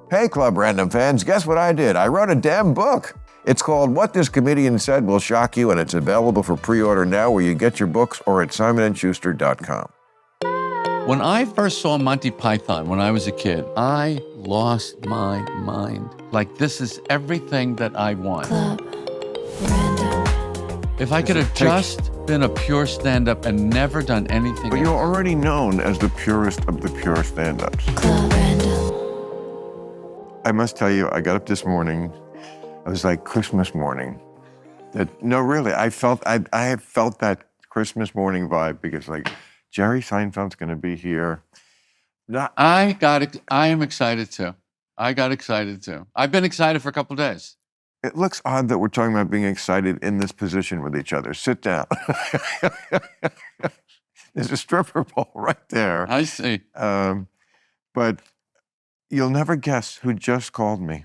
Hey, Club Random fans, guess what I did? I wrote a damn book. It's called What This Comedian Said Will Shock You, and it's available for pre-order now where you get your books or at simonandschuster.com. When I first saw Monty Python when I was a kid, I lost my mind. Like, this is everything that I want. Club Random. If I could have just been a pure stand-up and never done anything But else. you're already known as the purest of the pure stand-ups. Club Random. I must tell you, I got up this morning, it was like Christmas morning. No, really, I have felt that Christmas morning vibe because like, Jerry Seinfeld's gonna be here. I am excited too. I got excited too. I've been excited for a couple of days. It looks odd that we're talking about being excited in this position with each other. Sit down. There's a stripper pole right there. I see. But you'll never guess who just called me.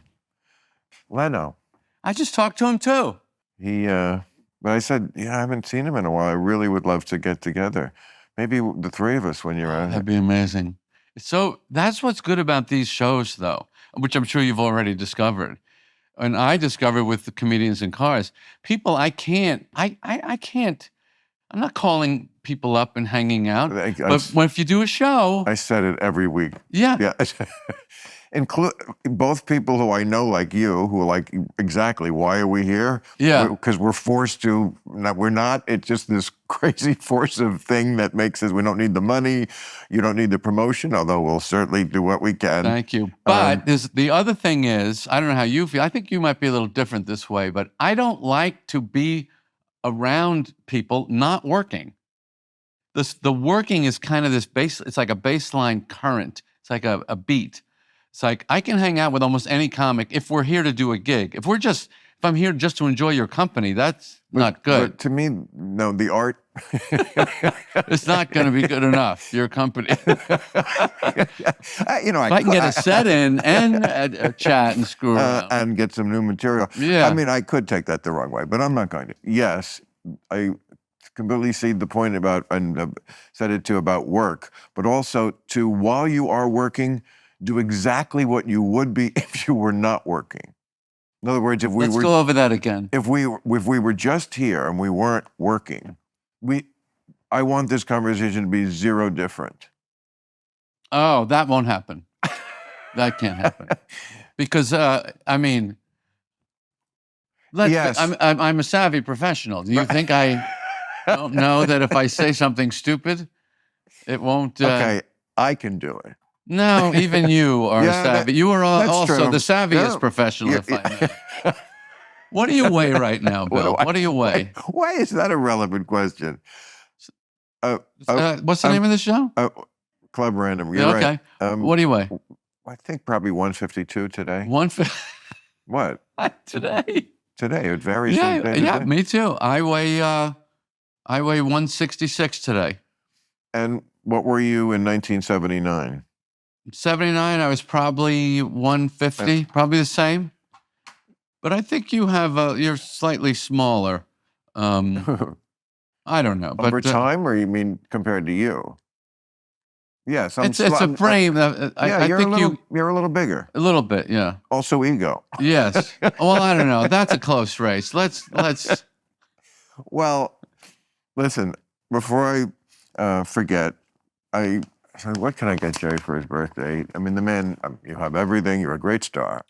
Leno. I just talked to him too. But I said, I haven't seen him in a while. I really would love to get together. Maybe the three of us when you're on. That'd be amazing. So that's what's good about these shows, though, which I'm sure you've already discovered. And I discovered with the Comedians in Cars, people I can't, I'm not calling people up and hanging out. But if you do a show. I said it every week. Yeah. Include both people who I know, like you, who are like, exactly, why are we here? Yeah. Because we're forced to, we're not, it's just this crazy force of thing that makes us, we don't need the money, you don't need the promotion, although we'll certainly do what we can. Thank you. But the other thing is, I don't know how you feel, I think you might be a little different this way, but I don't like to be around people not working. The working is kind of this it's like a baseline current. It's like a beat. It's like I can hang out with almost any comic if we're here to do a gig. If I'm here just to enjoy your company, that's not good. But to me, no, the art. It's not going to be good enough, your company. If I can get a set in and a chat and screw around. And get some new material. Yeah. I mean, I could take that the wrong way, but I'm not going to. Yes, I completely see the point about, and said it too, about work, but also to, while you are working, do exactly what you would be if you were not working. In other words, Let's go over that again. If we were just here and we weren't working, I want this conversation to be zero different. Oh, that won't happen. That can't happen. Because, I mean, Yes. I'm a savvy professional. Do you think I don't know that if I say something stupid, it won't... Okay, I can do it. No, even you are savvy. You are also true. the savviest professional, if I may. What do you weigh right now, Bill? What do you weigh? Why is that a relevant question? What's the name of the show? Club Random. You're okay. Right. What do you weigh? I think probably 152 today. What? Today? Today, it varies. Yeah, me too. I weigh 166 today. And what were you in 1979? 79, I was probably 150, probably the same. But I think you're slightly smaller. I don't know. Over time, or you mean compared to you? Yes, it's a frame. I think you're a little bigger. A little bit, yeah. Also ego. Yes. Well, I don't know. That's a close race. Let's. Well, listen. Before I forget, what can I get Jerry for his birthday? I mean, the man. You have everything. You're a great star.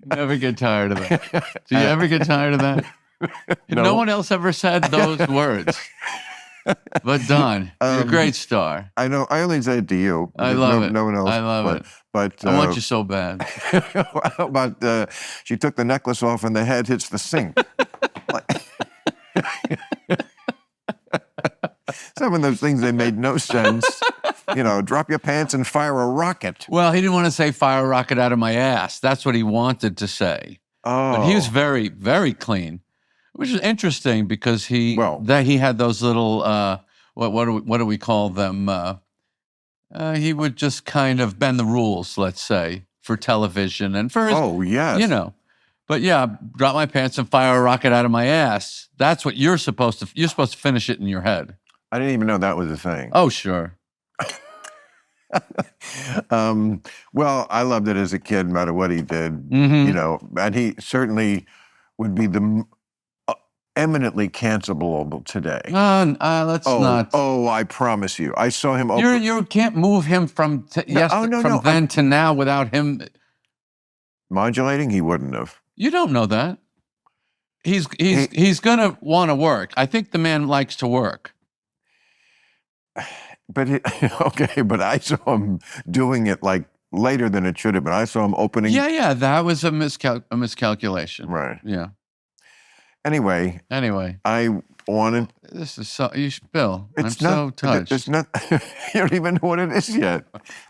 Never get tired of that. Do you ever get tired of that? No one else ever said those words. But Don, you're a great star. I know. I only say it to you. I love it. No one else. I love it. But I want you so bad. But she took the necklace off and the head hits the sink. Some of those things, they made no sense. Drop your pants and fire a rocket. Well, he didn't want to say fire a rocket out of my ass. That's what he wanted to say. Oh. But he was very, very clean. Which is interesting because he had those little what do we call them? He would just kind of bend the rules, let's say, for television and for his, But yeah, drop my pants and fire a rocket out of my ass. That's what you're supposed to finish it in your head. I didn't even know that was a thing. Oh, sure. Well, I loved it as a kid, no matter what he did, Mhm. you know, and he certainly would be eminently cancelable today. Let's not. I promise you. I saw him You can't move him from no. then to now without him. Modulating, he wouldn't have. You don't know that. He's gonna want to work. I think the man likes to work. But okay, but I saw him doing it like later than it should have been. I saw him opening. Yeah, that was a miscalculation. Right. Yeah. Anyway, I wanted. This is Bill. It's I'm not. so touched. It's not. You don't even know what it is yet.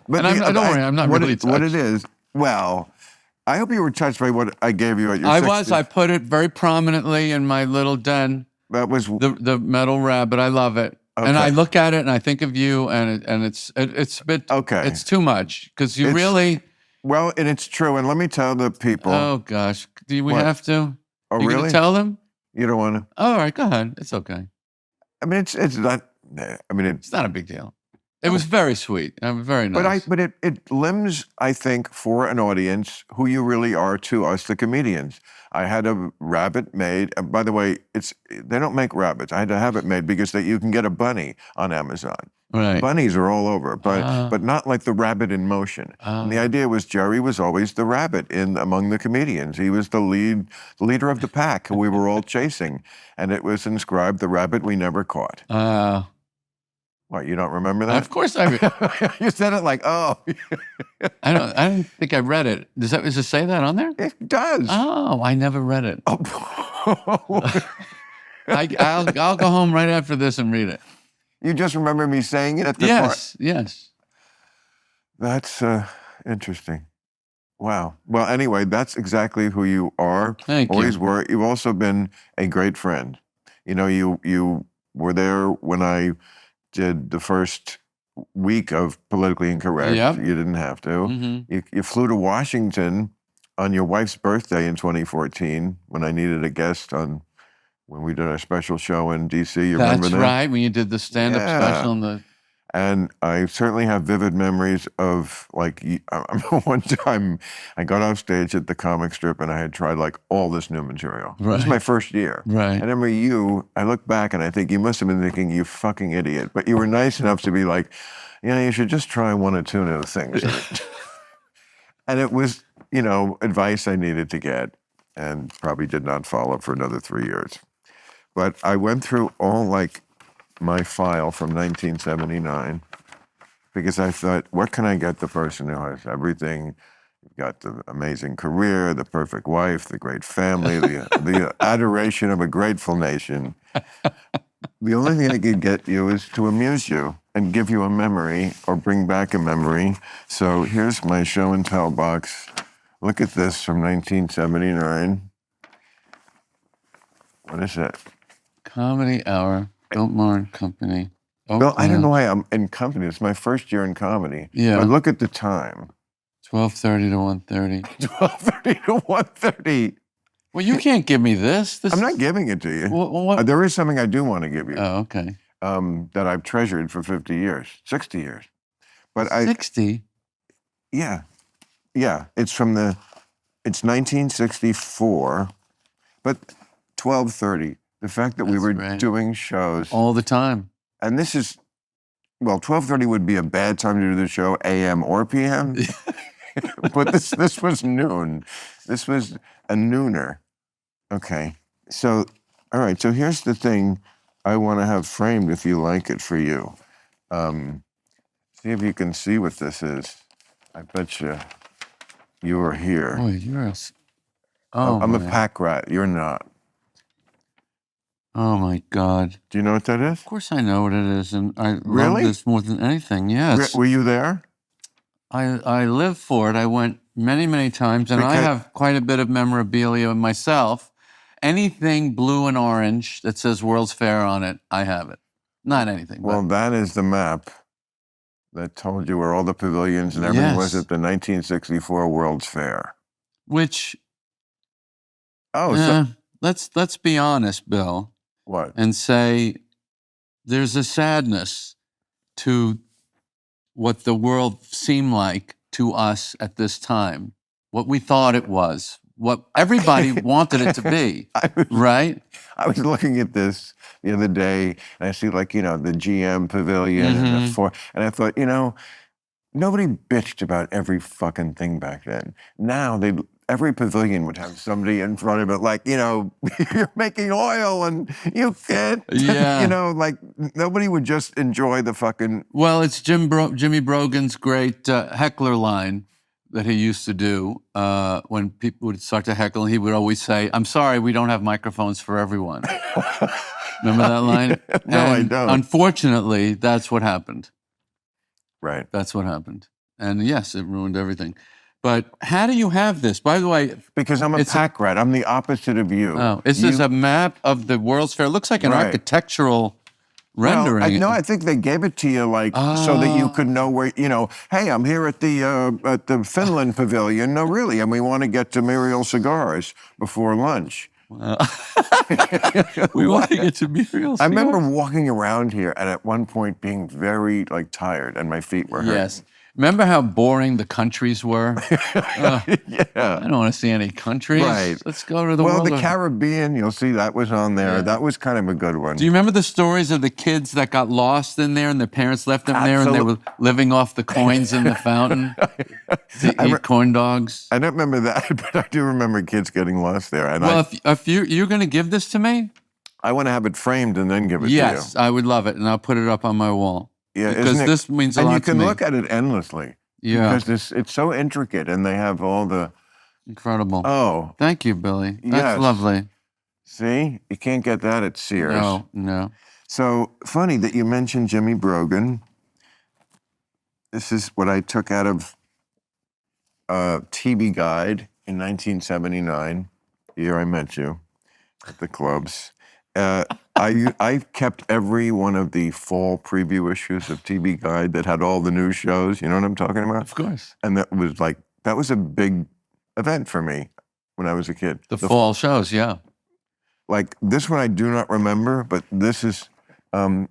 But And don't worry, I'm not really touched. What it is? Well, I hope you were touched by what I gave you at your. I was. I put it very prominently in my little den. That was the metal rabbit. I love it. Okay. And I look at it and I think of you, and it's a bit. Okay. It's too much because you really. Well, and it's true. And let me tell the people. Oh gosh, do we What? have to? Oh, You really? gonna tell them? You don't want to. All right, go ahead. It's okay. I mean, it's not. I mean, It's not a big deal. It was very sweet. Very nice. But it limns, I think, for an audience who you really are to us, the comedians. I had a rabbit made. And by the way, they don't make rabbits. I had to have it made because you can get a bunny on Amazon. Right. Bunnies are all over, but not like the rabbit in motion. And the idea was Jerry was always the rabbit among the comedians. He was the leader of the pack who we were all chasing, and it was inscribed "The Rabbit We Never Caught." What, you don't remember that? Of course I. You said it like, oh. I don't think I read it. Does it say that on there? It does. Oh, I never read it. Oh. I'll go home right after this and read it. You just remember me saying it at the Yes. That's interesting. Wow. Well, anyway, that's exactly who you are. Thank you. Always were. You've also been a great friend. You know, you were there when I did the first week of Politically Incorrect. Yep. You didn't have to. Mm-hmm. You flew to Washington on your wife's birthday in 2014 when I needed a guest when we did our special show in D.C. You remember that? That's right, when you did the stand-up special. And I certainly have vivid memories of, like, one time I got off stage at the comic strip and I had tried, like, all this new material. Right. This was my first year. Right. And I remember I look back and I think you must have been thinking, you fucking idiot. But you were nice enough to be like, you should just try one or two new things. And it was, advice I needed to get and probably did not follow for another 3 years. But I went through all, like, my file from 1979 because I thought, what can I get the person who has everything? You've got the amazing career, the perfect wife, the great family, the adoration of a grateful nation. The only thing I could get you is to amuse you and give you a memory or bring back a memory. So here's my show and tell box. Look at this from 1979. What is it? Comedy Hour, Biltmore Company. Well, I don't know why I'm in company. It's my first year in comedy. Yeah. But look at the time. 12:30 to 1:30. 12:30 to 1:30. Well, you can't give me this. I'm not giving it to you. What? There is something I do want to give you. Oh, okay. That I've treasured for 50 years, 60 years. But 60? Yeah. It's 1964, but 12:30. The fact that we were doing shows. All the time. And this is, 12:30 would be a bad time to do the show, AM or PM. But this was noon. This was a nooner. Okay. So, all right. So here's the thing I want to have framed if you like it for you. See if you can see what this is. I bet you are here. Oh, I'm a pack rat. You're not. Oh my God. Do you know what that is? Of course I know what it is, and I Really? love this more than anything, yes. Were you there? I live for it. I went many, many times, and I have quite a bit of memorabilia myself. Anything blue and orange that says World's Fair on it, I have it. Not anything. Well, that is the map that told you where all the pavilions and everything was at the 1964 World's Fair. Which, so let's be honest, Bill. What? And say there's a sadness to what the world seemed like to us at this time, what we thought it was, what everybody wanted it to be, right? I was looking at this the other day, and I see the GM Pavilion and the Ford, and I thought, nobody bitched about every fucking thing back then. Now every pavilion would have somebody in front of it, like, you're making oil and you can't, Yeah. nobody would just enjoy the fucking. Well, it's Jimmy Brogan's great heckler line that he used to do when people would start to heckle. He would always say, "I'm sorry, we don't have microphones for everyone." Remember that line? No, I don't. Unfortunately, that's what happened. Right. That's what happened. And yes, it ruined everything. But how do you have this? By the way, Because I'm a pack rat. I'm the opposite of you. oh, this is a map of the World's Fair. It looks like an Right. architectural rendering. No, I think they gave it to you so that you could know where, hey, I'm here at the Finland Pavilion. No, really, and we want to get to Muriel Cigars before lunch. We want to get to Muriel's. I remember walking around here and at one point being very tired and my feet were hurting. Yes. Remember how boring the countries were? Yeah. I don't want to see any countries. Right. Let's go to the Well, world. the Caribbean, you'll see that was on there. Yeah. That was kind of a good one. Do you remember the stories of the kids that got lost in there and their parents left them there and they were living off the coins in the fountain to eat corn dogs? I don't remember that, but I do remember kids getting lost there. And Well, if you're going to give this to me, I want to have it framed and then give it to you. yes, I would love it, and I'll put it up on my wall. Yeah, because isn't it? this means a and lot you can to me. look at it endlessly. Yeah, Because it's so intricate, and they have all the. incredible. Oh, Thank you, Billy. That's yes. lovely. See, you can't get that at Sears. No. So funny that you mentioned Jimmy Brogan. This is what I took out of TV Guide in 1979, the year I met you at the clubs. I kept every one of the fall preview issues of TV Guide that had all the new shows. You know what I'm talking about? Of course. And that was a big event for me when I was a kid. The fall shows, yeah. Like this one I do not remember, but this is a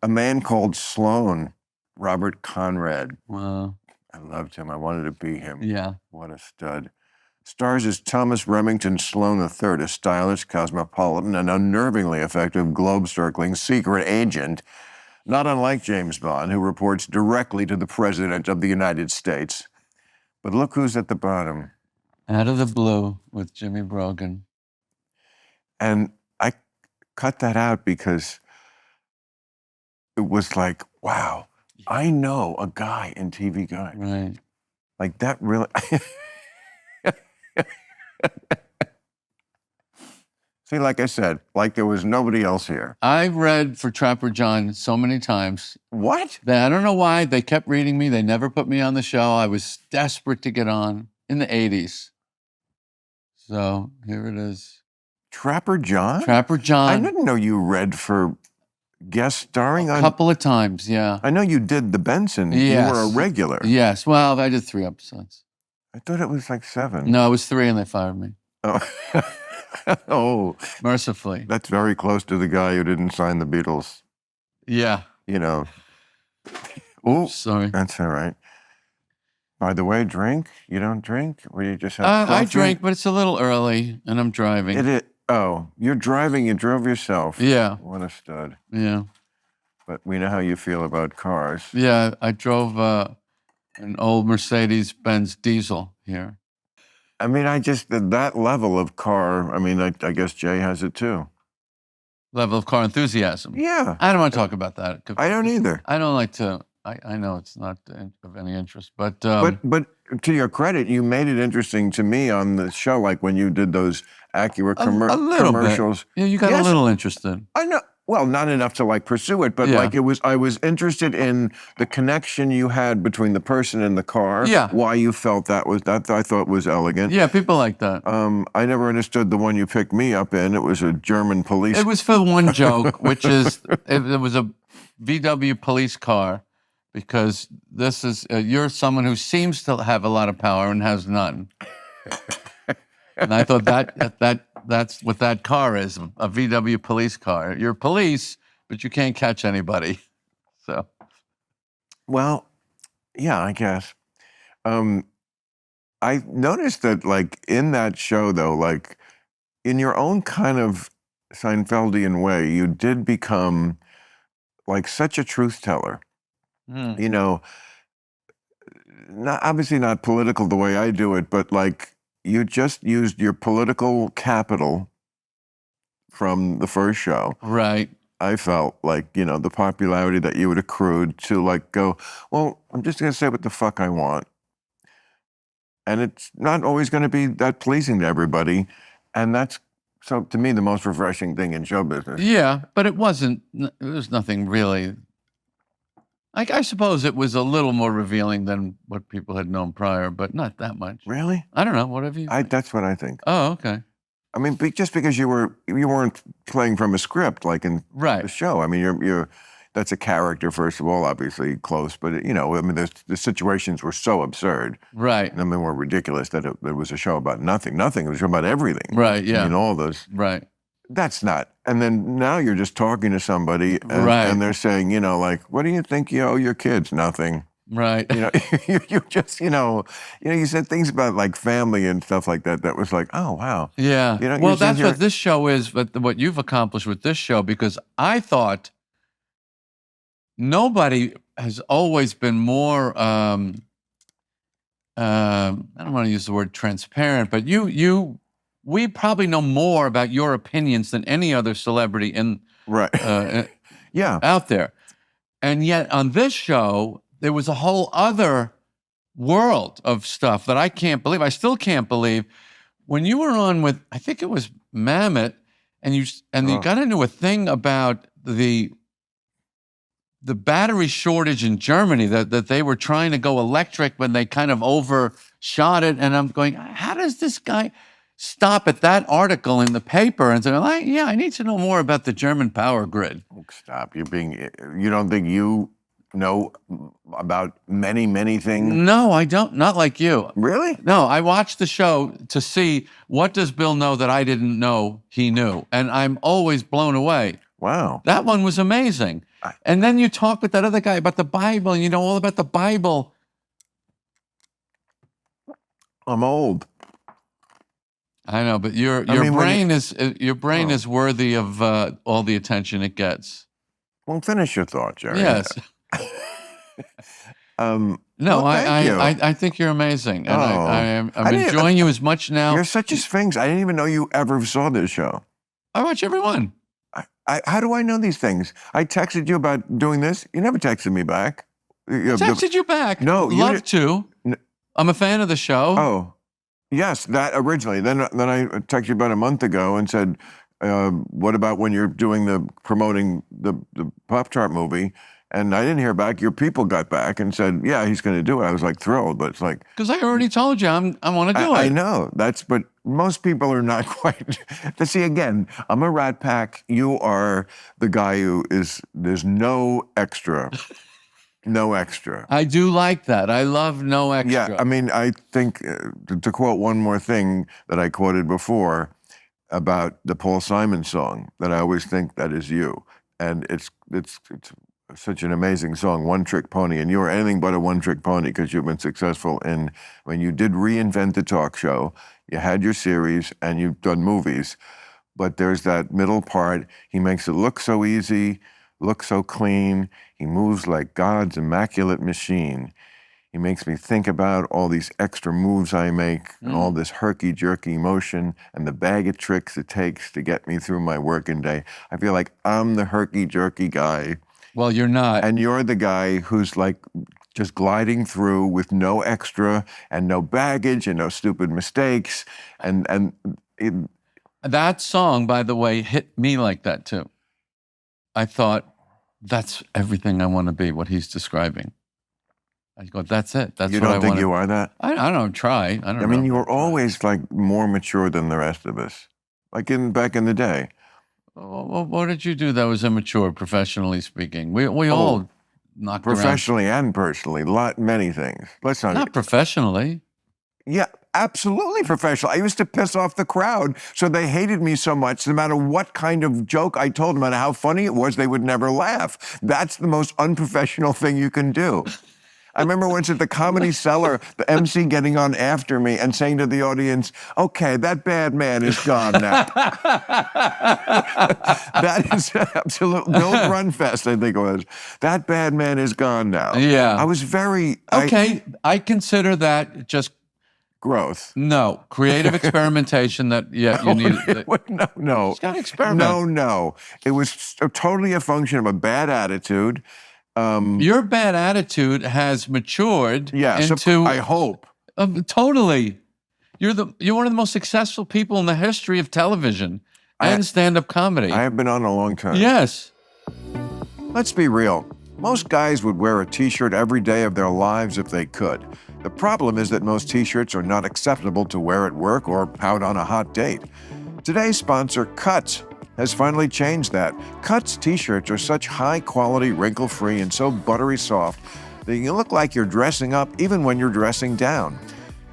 man called Sloan, Robert Conrad. Wow. I loved him. I wanted to be him. Yeah. What a stud. Stars as Thomas Remington Sloan III, a stylish, cosmopolitan, and unnervingly effective globe-circling secret agent, not unlike James Bond, who reports directly to the President of the United States. But look who's at the bottom. Out of the Blue with Jimmy Brogan. And I cut that out because it was like, wow, I know a guy in TV Guide. Right. Like that really. See, like I said, like there was nobody else here. I read for Trapper John so many times. What? That I don't know why. They kept reading me. They never put me on the show. I was desperate to get on in the 80s. So here it is. Trapper John? Trapper John. I didn't know you read for guest starring A on. couple of times, yeah. I know you did the Benson. Yes. You were a regular. Yes. Well, I did 3 episodes. I thought it was like 7. No, it was 3 and they fired me. Oh. Oh, Mercifully. that's very close to the guy who didn't sign the Beatles. Yeah. Oh, Sorry. that's all right. By the way, drink? You don't drink? Or you just have coffee? I drink, but it's a little early and I'm driving. Oh, you're driving. You drove yourself. Yeah. What a stud. Yeah. But we know how you feel about cars. Yeah. I drove an old Mercedes-Benz diesel here. I mean, that level of car, I mean, I guess Jay has it too. Level of car enthusiasm. Yeah. I don't want to talk about that. I don't either. I don't like to. I know it's not of any interest, but But to your credit, you made it interesting to me on the show, like when you did those Acura a little commercials. bit. Yeah, you got Yes. a little interested. I know. Well, not enough to pursue it, but Yeah. I was interested in the connection you had between the person and the car. Yeah. Why you felt that I thought was elegant. Yeah, people like that. I never understood the one you picked me up in. It was a German police. It was for one joke, which is it was a VW police car, because this is you're someone who seems to have a lot of power and has none. And I thought that's what that car is, a VW police car. You're police, but you can't catch anybody. So, Well, Yeah, I guess. Um, I noticed that, like, in that show, though, like, in your own kind of Seinfeldian way, you did become, like, such a truth teller. Mm. You know, not obviously not political the way I do it, but, like, you just used your political capital from the first show. Right. I felt like, the popularity that you had accrued to, like, go, well, I'm just going to say what the fuck I want. And it's not always going to be that pleasing to everybody. And that's, so to me, the most refreshing thing in show business. Yeah, but it wasn't. There was nothing really. I suppose it was a little more revealing than what people had known prior, but not that much. Really? I don't know. Whatever you think. That's what I think. Oh, okay. I mean, just because you weren't playing from a script like in Right. the show. I mean, that's a character, first of all, obviously close, but I mean, the situations were so absurd. Right. I mean, were ridiculous that it was a show about nothing. Nothing. It was a show about everything. Right. I Yeah. mean, all those. Right. That's not. And then now you're just talking to somebody, and, Right. and they're saying, like, what do you think you owe your kids? Nothing. Right. You just, you said things about like family and stuff like that. That was like, oh wow. Yeah. you're Well, sitting that's here- what this show is, but what you've accomplished with this show, because I thought nobody has always been more, I don't want to use the word transparent, but we probably know more about your opinions than any other celebrity in Right. Yeah. out there. And yet on this show, there was a whole other world of stuff that I can't believe. I still can't believe. When you were on with, I think it was Mammoth, and you Oh. got into a thing about the battery shortage in Germany, that they were trying to go electric when they kind of overshot it. And I'm going, how does this guy stop at that article in the paper and say, yeah, I need to know more about the German power grid? Oh, stop. You don't think you know about many, many things? No, I don't. Not like you. Really? No, I watched the show to see what does Bill know that I didn't know he knew. And I'm always blown away. Wow. That one was amazing. And then you talk with that other guy about the Bible, and you know all about the Bible. I'm old. I know, but your mean, when brain is worthy of all the attention it gets. Well, finish your thought, Jerry. Yes. No, No, thank you. I think you're amazing, and I'm I didn't- enjoying you as much now. You're such a sphinx. I didn't even know you ever saw this show. I watch everyone. How do I know these things? I texted you about doing this. You never texted me back. Texted you back. No, you love to. I'm a fan of the show. Oh, yes, that originally. Then I texted you about a month ago and said, what about when you're promoting the Pop-Tart movie? And I didn't hear back. Your people got back and said, yeah, he's going to do it. I was like thrilled, but it's like, Because I already told you I want to do it. I know but most people are not quite. See, again, I'm a rat pack. You are the guy there's no extra. No extra. I do like that. I love no extra. Yeah, I mean, I think, to quote one more thing that I quoted before about the Paul Simon song, that I always think that is you. And it's such an amazing song, One Trick Pony. And you are anything but a one-trick pony, because you've been successful when you did reinvent the talk show, you had your series, and you've done movies. But there's that middle part. He makes it look so easy, look so clean. He moves like God's immaculate machine. He makes me think about all these extra moves I make, and all this herky-jerky motion, and the bag of tricks it takes to get me through my working day. I feel like I'm the herky-jerky guy. Well, you're not. And you're the guy who's like just gliding through with no extra and no baggage and no stupid mistakes. That song, by the way, hit me like that too. I thought, that's everything I want to be, what he's describing. I go, that's it. That's you what I don't think want. you are that? I don't try. I don't know. I mean, you were always like more mature than the rest of us, like back in the day. What did you do that was immature, professionally speaking? We all knocked Professionally and personally, many things. Let's around. Not professionally. Yeah, absolutely professional. I used to piss off the crowd, so they hated me so much. No matter what kind of joke I told them, no matter how funny it was, they would never laugh. That's the most unprofessional thing you can do. I remember once at the Comedy Cellar, the MC getting on after me and saying to the audience, "Okay, that bad man is gone now." That is absolute Bill Grunfest, I think it was. That bad man is gone now. Yeah. I was very Okay, I consider that just growth. no creative experimentation. That you need. No. Just gotta experiment. No. It was totally a function of a bad attitude. Your bad attitude has matured Yes, into. I hope. Totally. You're one of the most successful people in the history of television and stand-up comedy. I have been on a long time. Yes. Let's be real. Most guys would wear a t-shirt every day of their lives if they could. The problem is that most t-shirts are not acceptable to wear at work or out on a hot date. Today's sponsor, Cuts, has finally changed that. Cuts t-shirts are such high-quality, wrinkle-free, and so buttery soft that you look like you're dressing up even when you're dressing down.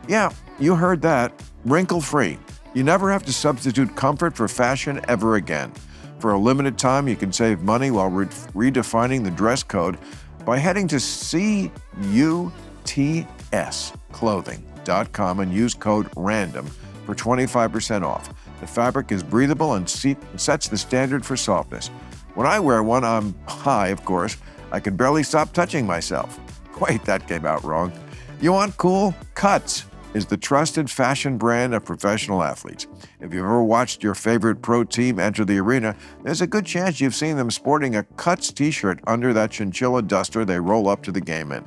Yeah, you heard that. Wrinkle-free. You never have to substitute comfort for fashion ever again. For a limited time, you can save money while redefining the dress code by heading to cutsclothing.com and use code RANDOM for 25% off. The fabric is breathable and sets the standard for softness. When I wear one, I'm high, of course. I can barely stop touching myself. Wait, that came out wrong. You want cool? Cuts is the trusted fashion brand of professional athletes. If you've ever watched your favorite pro team enter the arena, there's a good chance you've seen them sporting a Cuts t-shirt under that chinchilla duster they roll up to the game in.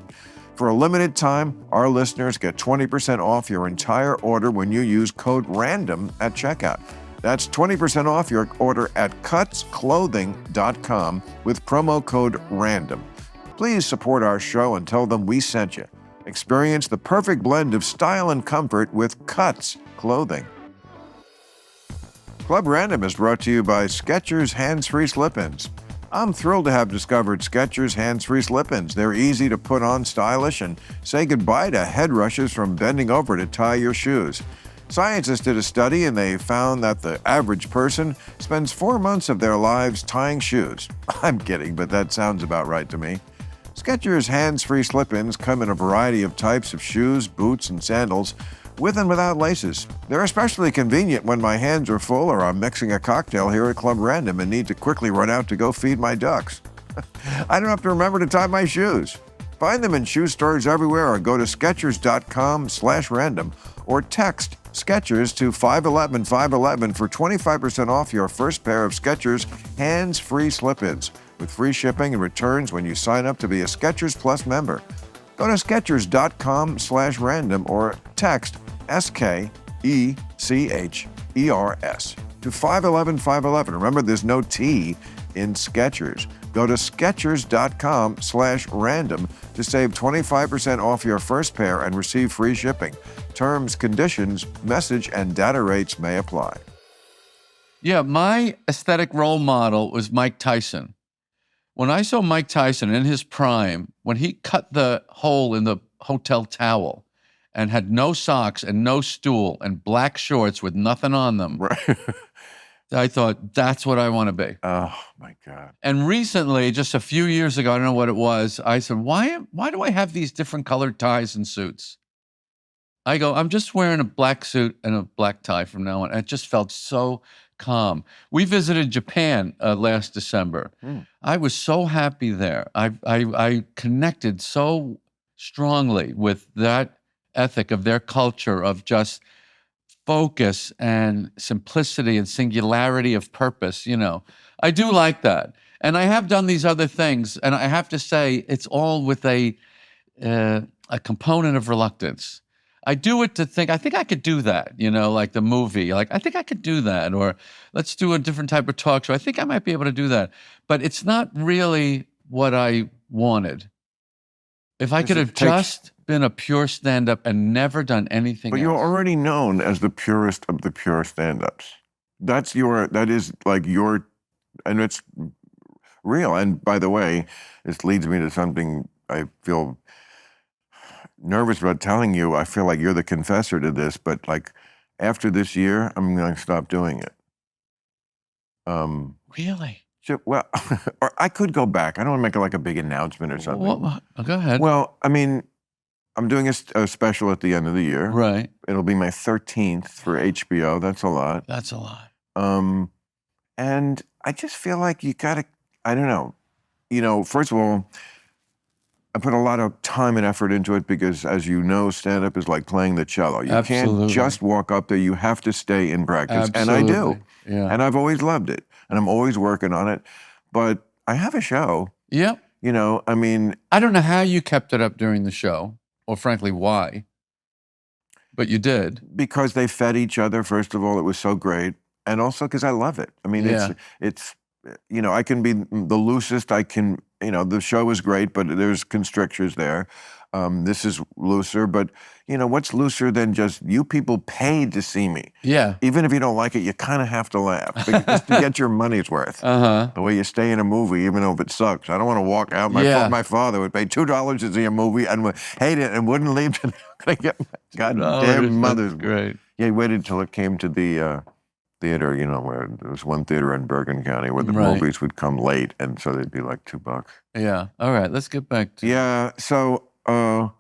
For a limited time, our listeners get 20% off your entire order when you use code RANDOM at checkout. That's 20% off your order at cutsclothing.com with promo code RANDOM. Please support our show and tell them we sent you. Experience the perfect blend of style and comfort with Cuts Clothing. Club Random is brought to you by Skechers Hands-Free Slip-Ins. I'm thrilled to have discovered Skechers Hands-Free Slip-Ins. They're easy to put on, stylish, and say goodbye to head rushes from bending over to tie your shoes. Scientists did a study and they found that the average person spends 4 months of their lives tying shoes. I'm kidding, but that sounds about right to me. Skechers Hands-Free Slip-Ins come in a variety of types of shoes, boots, and sandals, with and without laces. They're especially convenient when my hands are full or I'm mixing a cocktail here at Club Random and need to quickly run out to go feed my ducks. I don't have to remember to tie my shoes. Find them in shoe stores everywhere or go to Skechers.com/random or text Skechers to 511-511 for 25% off your first pair of Skechers Hands-Free Slip-Ins with free shipping and returns when you sign up to be a Skechers Plus member. Go to Skechers.com/random or text SKECHERS to 511-511. Remember, there's no T in Skechers. Go to Skechers.com/random to save 25% off your first pair and receive free shipping. Terms, conditions, message, and data rates may apply. Yeah, my aesthetic role model was Mike Tyson. When I saw Mike Tyson in his prime, when he cut the hole in the hotel towel and had no socks and no stool and black shorts with nothing on them, Right. I thought, that's what I want to be. Oh, my God. And recently, just a few years ago, I don't know what it was, I said, why do I have these different colored ties and suits? I go, I'm just wearing a black suit and a black tie from now on. It just felt so calm. We visited Japan last December. I was so happy there. I connected so strongly with that ethic of their culture of just focus and simplicity and singularity of purpose. You know, I do like that. And I have done these other things, and I have to say it's all with a component of reluctance. I do it to think, I think I could do that, you know, like the movie. Like, I think I could do that. Or let's do a different type of talk show. I think I might be able to do that. But it's not really what I wanted. If I could have just been a pure stand-up and never done anything else. But you're already known as the purest of the pure stand-ups. That is like your, and it's real. And by the way, this leads me to something I feel nervous about telling you. I feel like you're the confessor to this, but like after this year, I'm going to stop doing it. Really? Well, or I could go back. I don't want to make like a big announcement or something. Well, go ahead. Well, I mean, I'm doing a special at the end of the year. Right. It'll be my 13th for HBO. That's a lot. That's a lot. And I just feel like you gotta, I don't know. First of all, I put a lot of time and effort into it because, as you know, stand-up is like playing the cello. You Absolutely. can't just walk up there. You have to stay in practice. And I do. Yeah. And I've always loved it. And I'm always working on it. But I have a show. Yep. I mean... I don't know how you kept it up during the show, or frankly, why. But you did. Because they fed each other, first of all. It was so great. And also because I love it. I mean, it's I can be the loosest. I can, the show is great, but there's constrictures there. This is looser, but what's looser than just you people paid to see me? Yeah. Even if you don't like it, you kind of have to laugh just to get your money's worth. Uh-huh. The way you stay in a movie, even though if it sucks. I don't want to walk out. My father would pay $2 to see a movie and would hate it and wouldn't leave till I get my goddamn mother's. Great. Yeah, he waited till it came to the theater, where there was one theater in Bergen County where the movies would come late, and so they'd be like $2. Yeah. All right, let's get back to... Yeah, so, but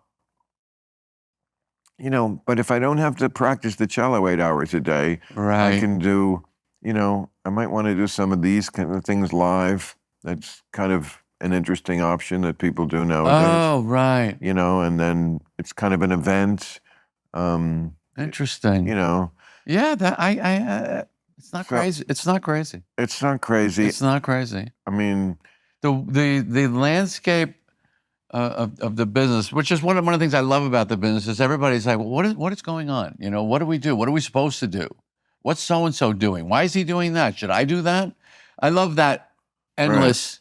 if I don't have to practice the cello 8 hours a day, Right. I can do, I might want to do some of these kind of things live. That's kind of an interesting option that people do nowadays. Oh, right. And then it's kind of an event. Interesting. Yeah, that it's not crazy. It's not crazy. It's not crazy. It's not crazy. I mean, the landscape of the business, which is one of the things I love about the business, is everybody's like, well, what is going on? What do we do? What are we supposed to do? What's so and so doing? Why is he doing that? Should I do that? I love that endless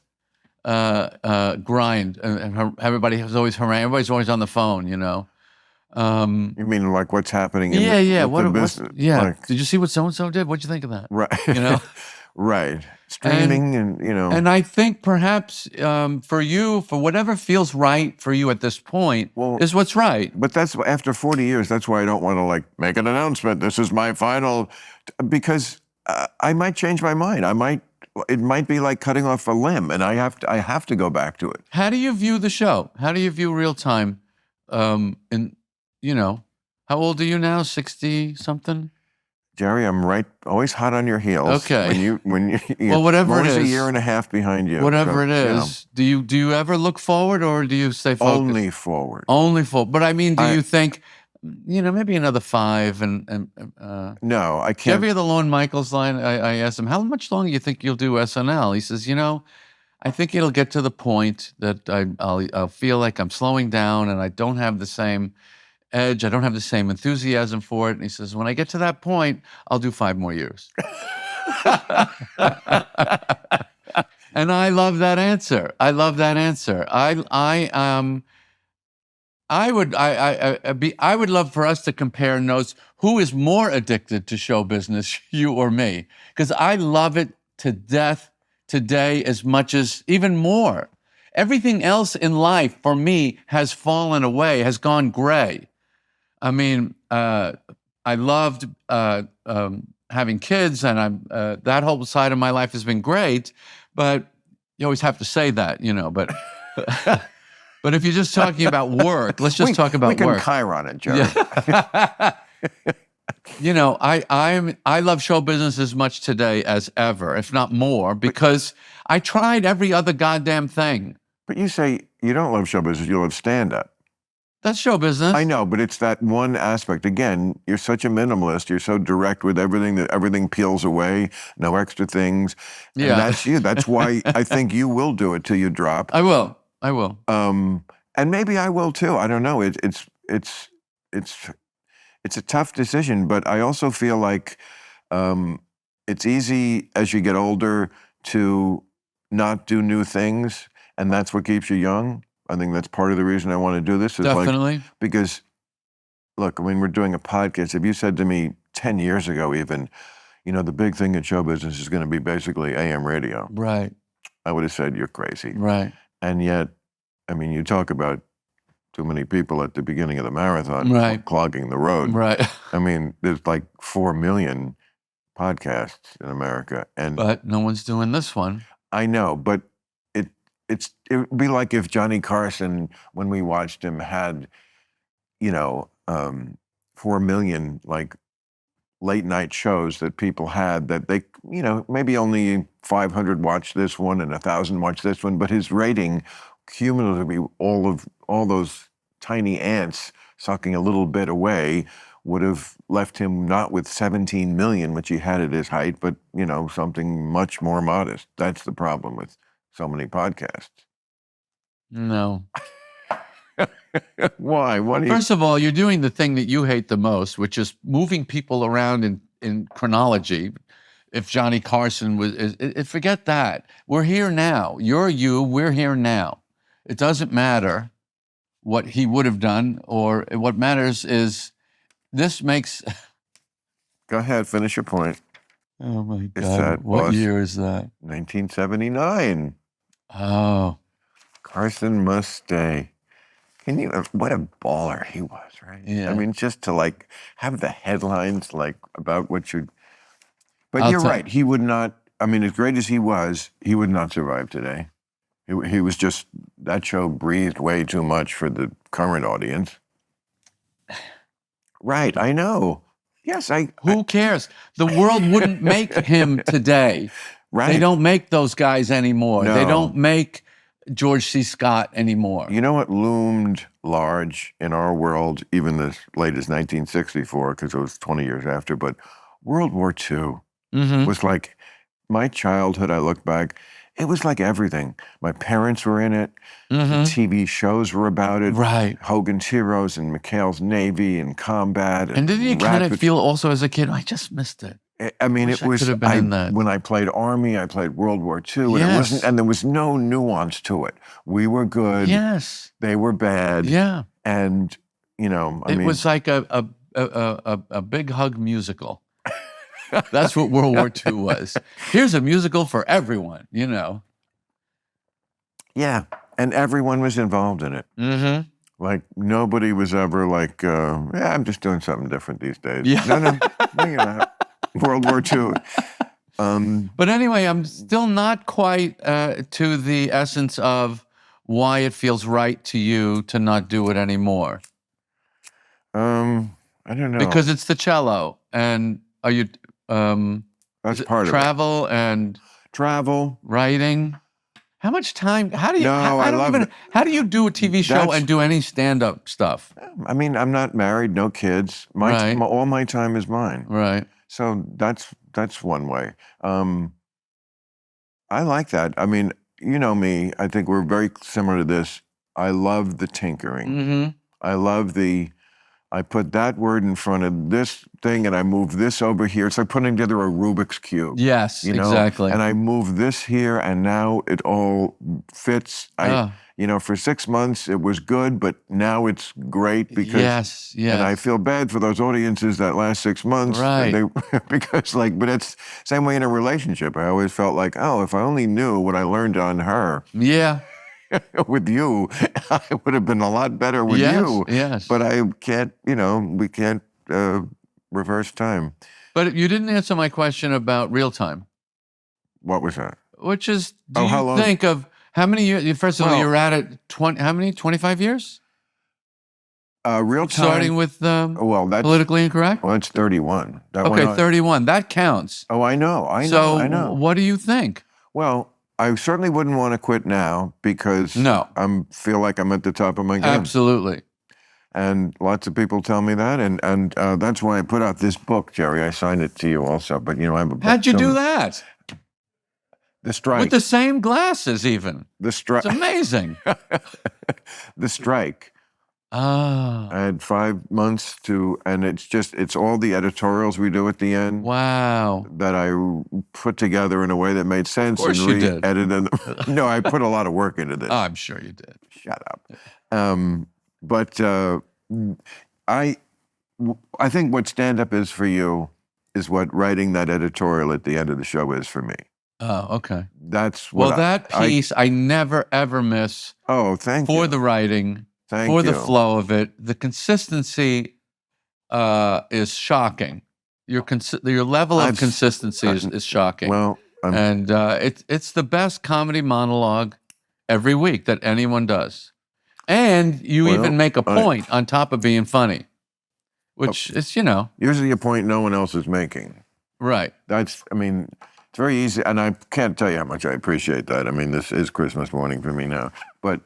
grind. Everybody's always on the phone. You mean like what's happening in the business? Like, did you see what so-and-so did? What'd you think of that? Right. Right. Streaming and. And I think perhaps for you, for whatever feels right for you at this point, is what's right. But that's, after 40 years, that's why I don't want to make an announcement. This is my final, because I might change my mind. It might be like cutting off a limb, and I have to go back to it. How do you view the show? How do you view real time? How old are you now? 60 something? Jerry, I'm always hot on your heels. Okay. When you well, whatever I'm it is, always a year and a half behind you. Whatever it is, do you ever look forward, or do you stay focused? Only forward. Only forward. But I mean, do you think, maybe another 5 and no, I can't. Did you ever hear the Lorne Michaels line? I asked him, how much longer do you think you'll do SNL? He says, I think it'll get to the point that I'll feel like I'm slowing down and I don't have the same edge. I don't have the same enthusiasm for it. And he says, when I get to that point, I'll do 5 more years. And I love that answer. I would love for us to compare notes. Who is more addicted to show business, you or me? Because I love it to death today as much as, even more. Everything else in life for me has fallen away, has gone gray. I mean, I loved having kids, and that whole side of my life has been great. But you always have to say that, But but if you're just talking about work, let's just talk about work. We can Chiron it, Jerry. Yeah. I love show business as much today as ever, if not more, because I tried every other goddamn thing. But you say you don't love show business, you love stand-up. That's show business. I know, but it's that one aspect. Again, you're such a minimalist. You're so direct with everything that everything peels away, no extra things. Yeah. And that's you. That's why I think you will do it till you drop. I will. And maybe I will too. I don't know. It's a tough decision, but I also feel like it's easy as you get older to not do new things, and that's what keeps you young. I think that's part of the reason I want to do this. Is Definitely. Because, look, when we're doing a podcast, if you said to me 10 years ago even, the big thing in show business is going to be basically AM radio. Right. I would have said, you're crazy. Right. And yet, I mean, you talk about too many people at the beginning of the marathon clogging the road. Right. I mean, there's like 4 million podcasts in America. But no one's doing this one. I know, but it it would be like if Johnny Carson, when we watched him, had, you know, 4 million like late night shows that people had that they, you know, maybe only 500 watched this one and 1,000 watched this one, but his rating cumulatively, all those tiny ants sucking a little bit away, would have left him not with 17 million, which he had at his height, but, you know, something much more modest. That's the problem with so many podcasts. No. Why? What do you? First of all, you're doing the thing that you hate the most, which is moving people around in chronology. If Johnny Carson forget that. We're here now. You're you, we're here now. It doesn't matter what he would have done, or what matters is this makes. Go ahead, finish your point. Oh my Is God. that What us? year is that? 1979. Oh. Carson must stay. Can you? What a baller he was, right? Yeah. I mean, just to like have the headlines like about what you. But I'll you're tell- right. He would not. I mean, as great as he would not survive today. He was just, that show breathed way too much for the current audience. Right. I know. Yes. Who cares? The world wouldn't make him today. Right. They don't make those guys anymore. They No. don't make George C. Scott anymore. You know what loomed large in our world, even as late as 1964, because it was 20 years after, but World War II Mm-hmm. was like my childhood. I look back, it was like everything. My parents were in it. Mm-hmm. TV shows were about it. Right. Hogan's Heroes and McHale's Navy and Combat. And didn't you kind of Rapid- feel also as a kid, I just missed it. I mean, Wish it I was, could have been in that. when I played Army, I played World War II, and Yes. it wasn't, and there was no nuance to it. We were good. Yes. They were bad. Yeah. And, you know, I It mean, was like a big hug musical. That's what World War II was. Here's a musical for everyone, you know. yeah. And everyone was involved in it. Mm-hmm. Like, nobody was ever like, yeah, I'm just doing something different these days. Yeah. No, you're not. World War II. But anyway, I'm still not quite to the essence of why it feels right to you to not do it anymore. I don't know. Because it's the cello. And are you that's part of it. travel and Travel. writing? How much time? How do you? No, I don't love even. it. How do you do a TV show That's- and do any stand-up stuff? I mean, I'm not married, no kids. Right. All my time is mine. Right. So that's one way. I like that. I mean, you know me. I think we're very similar to this. I love the tinkering. Mm-hmm. I love I put that word in front of this thing and I move this over here. It's like putting together a Rubik's Cube. Yes. You know? Exactly. And I move this here and now it all fits. You know, for 6 months it was good, but now it's great because yes. Yes. and I feel bad for those audiences that last 6 months. Right. Because but it's same way in a relationship. I always felt like, oh, if I only knew what I learned on her Yeah. with you, I would have been a lot better with Yes. you. Yes. But I can't, we can't reverse time. But you didn't answer my question about real time, What was that? which is, do how you long? think of how many years? First of all, Well- you're at it 20. How many? 25 years? Real time. Starting with well, that's politically incorrect. well, it's 31. That Okay, went on- 31. That counts. Oh, I know. So, I know. what do you think? Well, I certainly wouldn't want to quit now because No. I feel like I'm at the top of my game. Absolutely. And lots of people tell me that, and that's why I put out this book, Jerry. I signed it to you also, but I have a book. How'd you do coming. that? The strike. With the same glasses, even. the strike. It's amazing. The strike. Ah, I had 5 months and it's all the editorials we do at the end wow. that I put together in a way that made sense Of course and you did. re-edited them. No, I put a lot of work into this. I'm sure you did. Shut up. But I think what stand-up is for you is what writing that editorial at the end of the show is for me. Oh, okay. That's what Well, that piece I never, ever miss thank for you. the writing, Thank for you. the flow of it. The consistency is shocking. Your level of I've- consistency is shocking. Well, And it's the best comedy monologue every week that anyone does. And you Well, even make a point on top of being funny, which is, Usually a point no one else is making. right. It's very easy, and I can't tell you how much I appreciate that. I mean, this is Christmas morning for me now. But,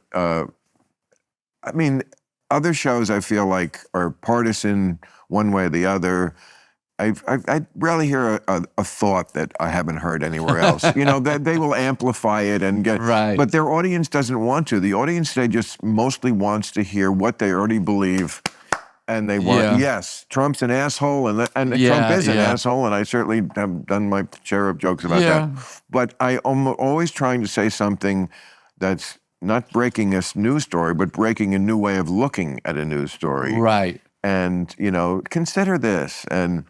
other shows I feel like are partisan one way or the other. I rarely hear a thought that I haven't heard anywhere else. They will amplify it and get, Right. but their audience doesn't want to. The audience today just mostly wants to hear what they already believe, and they want, yes, Trump's an asshole, and Trump is an asshole, and I certainly have done my share of jokes about that. But I'm always trying to say something that's not breaking a news story, but breaking a new way of looking at a news story. Right. And, consider this, and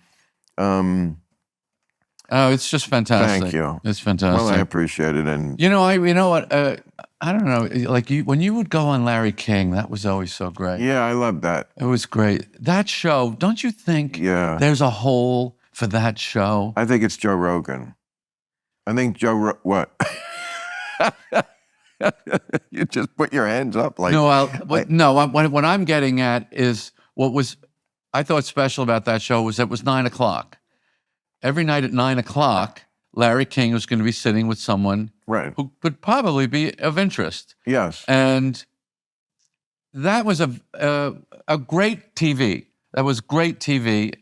it's just fantastic. Thank you. It's fantastic. Well, I appreciate it. And you know what? I don't know. Like when you would go on Larry King, that was always so great. yeah, I love that. It was great. That show, don't you think? Yeah. There's a hole for that show. I think it's Joe Rogan. I think what? You just put your hands up like What I'm getting at is I thought special about that show was it was 9:00. Every night at 9:00, Larry King was going to be sitting with someone right. who could probably be of interest. Yes. And that was a great TV. That was great TV.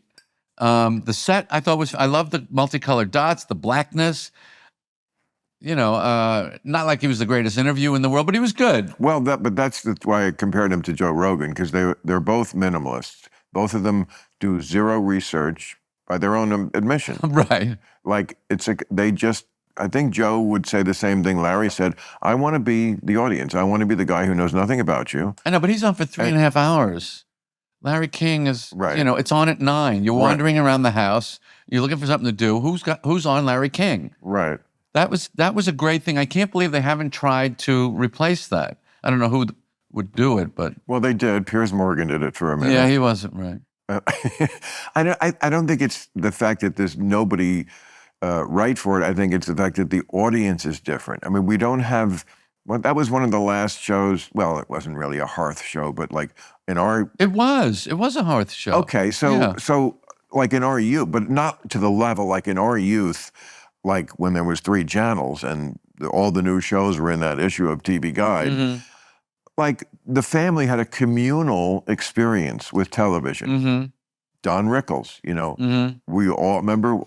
The set I thought I loved the multicolored dots, the blackness. Not like he was the greatest interview in the world, but he was good. Well, that's why I compared him to Joe Rogan, because they're both minimalists. Both of them do zero research by their own admission. Right. Like I think Joe would say the same thing Larry said. I want to be the audience. I want to be the guy who knows nothing about you. I know, but he's on for 3.5 hours. Larry King is, it's on at 9. You're wandering around the house. You're looking for something to do. Who's on Larry King? Right. That was a great thing. I can't believe they haven't tried to replace that. I don't know who would do it, but well, they did. Piers Morgan did it for a minute. Yeah, he wasn't right. I don't think it's the fact that there's nobody right for it. I think it's the fact that the audience is different. I mean, we don't have. Well, that was one of the last shows. Well, it wasn't really a hearth show, but like in our. It was a hearth show. Okay, so like in our youth, but not to the level like in our youth, like when there was 3 channels and all the new shows were in that issue of TV Guide. Mm-hmm. Like the family had a communal experience with television. Mm-hmm. Don Rickles, Mm-hmm. we all remember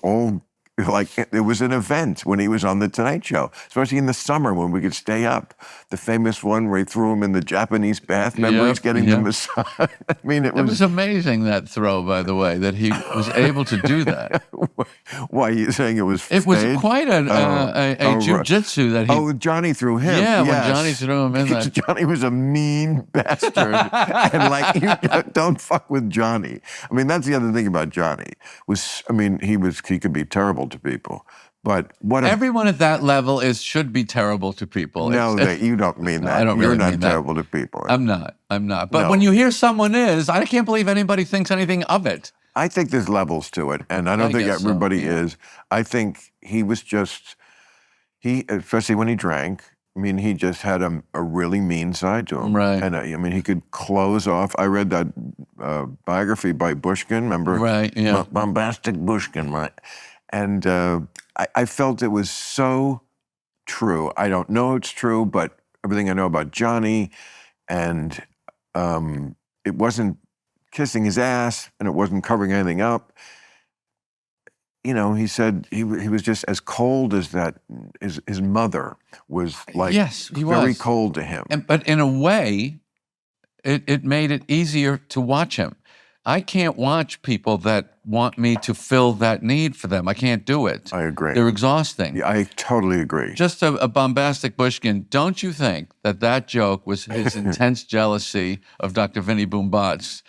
like it was an event when he was on the Tonight Show, especially in the summer when we could stay up. The famous one where he threw him in the Japanese bath. Remember, he's getting the massage. I mean, it was amazing, that throw, by the way, that he was able to do that. Why are you saying it was? It was staged? quite a jujitsu that he. Oh, Johnny threw him. Yeah, yes. when Johnny threw him in that. Johnny was a mean bastard, and like you don't fuck with Johnny. I mean, that's the other thing about Johnny he could be terrible to people, but everyone at that level should be terrible to people. No, you don't mean that. I don't You're really not mean terrible to people. I'm not. But when you hear someone is, I can't believe anybody thinks anything of it. I think there's levels to it, and I don't think everybody is. I think he was especially when he drank. I mean, he just had a really mean side to him. Right. And he could close off. I read that biography by Bushkin, remember? Right, yeah. Bombastic Bushkin, right? And I felt it was so true. I don't know it's true, but everything I know about Johnny, and it wasn't kissing his ass, and it wasn't covering anything up. He said he was just as cold as that. His mother was like, yes, he very was cold to him. But in a way, it made it easier to watch him. I can't watch people that want me to fill that need for them. I can't do it. I agree. They're exhausting. Yeah, I totally agree. Just a bombastic Bushkin. Don't you think that joke was his intense jealousy of Dr. Vinnie Boombatz,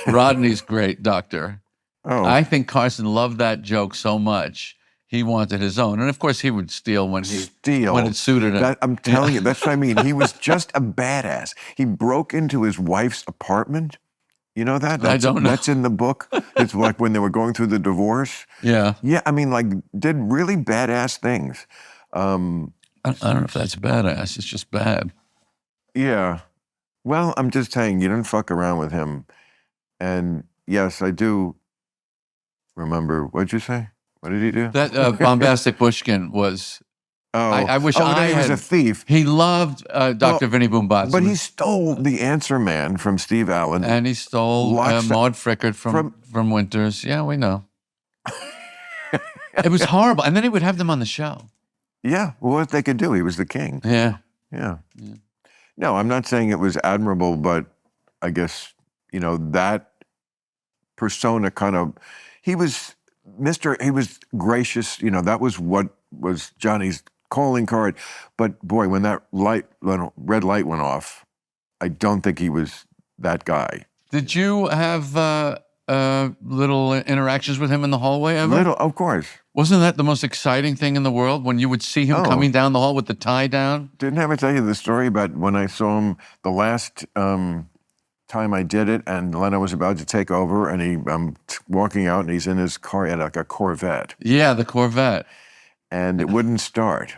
Rodney's great doctor? Oh. I think Carson loved that joke so much, he wanted his own. And of course, he would steal when it suited him. I'm telling you, that's what I mean. He was just a badass. He broke into his wife's apartment You know that? I don't know. That's in the book. It's like when they were going through the divorce. Yeah. Yeah, I mean, like, did really badass things. I don't know if that's badass. It's just bad. Yeah. Well, I'm just saying, you didn't fuck around with him. And yes, I do remember. What'd you say? What did he do? That bombastic Bushkin was. Oh, I wish no, I he was had. a thief. He loved Dr. Vinnie Boombatz. But he stole The Answer Man from Steve Allen. And he stole Lots of- Maud Frickert from Winters. Yeah, we know. It was horrible. And then he would have them on the show. Yeah, well, what they could do. He was the king. Yeah. Yeah. No, I'm not saying it was admirable, but I guess, you know, that persona kind of, he was gracious, you know, that was what was Johnny's calling card. But boy, when that red light went off, I don't think he was that guy. Did you have little interactions with him in the hallway ever? Little, of course. Wasn't that the most exciting thing in the world when you would see him coming down the hall with the tie down? Didn't I ever tell you the story about when I saw him the last time I did it, and Leno was about to take over, and I'm walking out, and he's in his car, he had like a Corvette. Yeah, the Corvette. And it wouldn't start.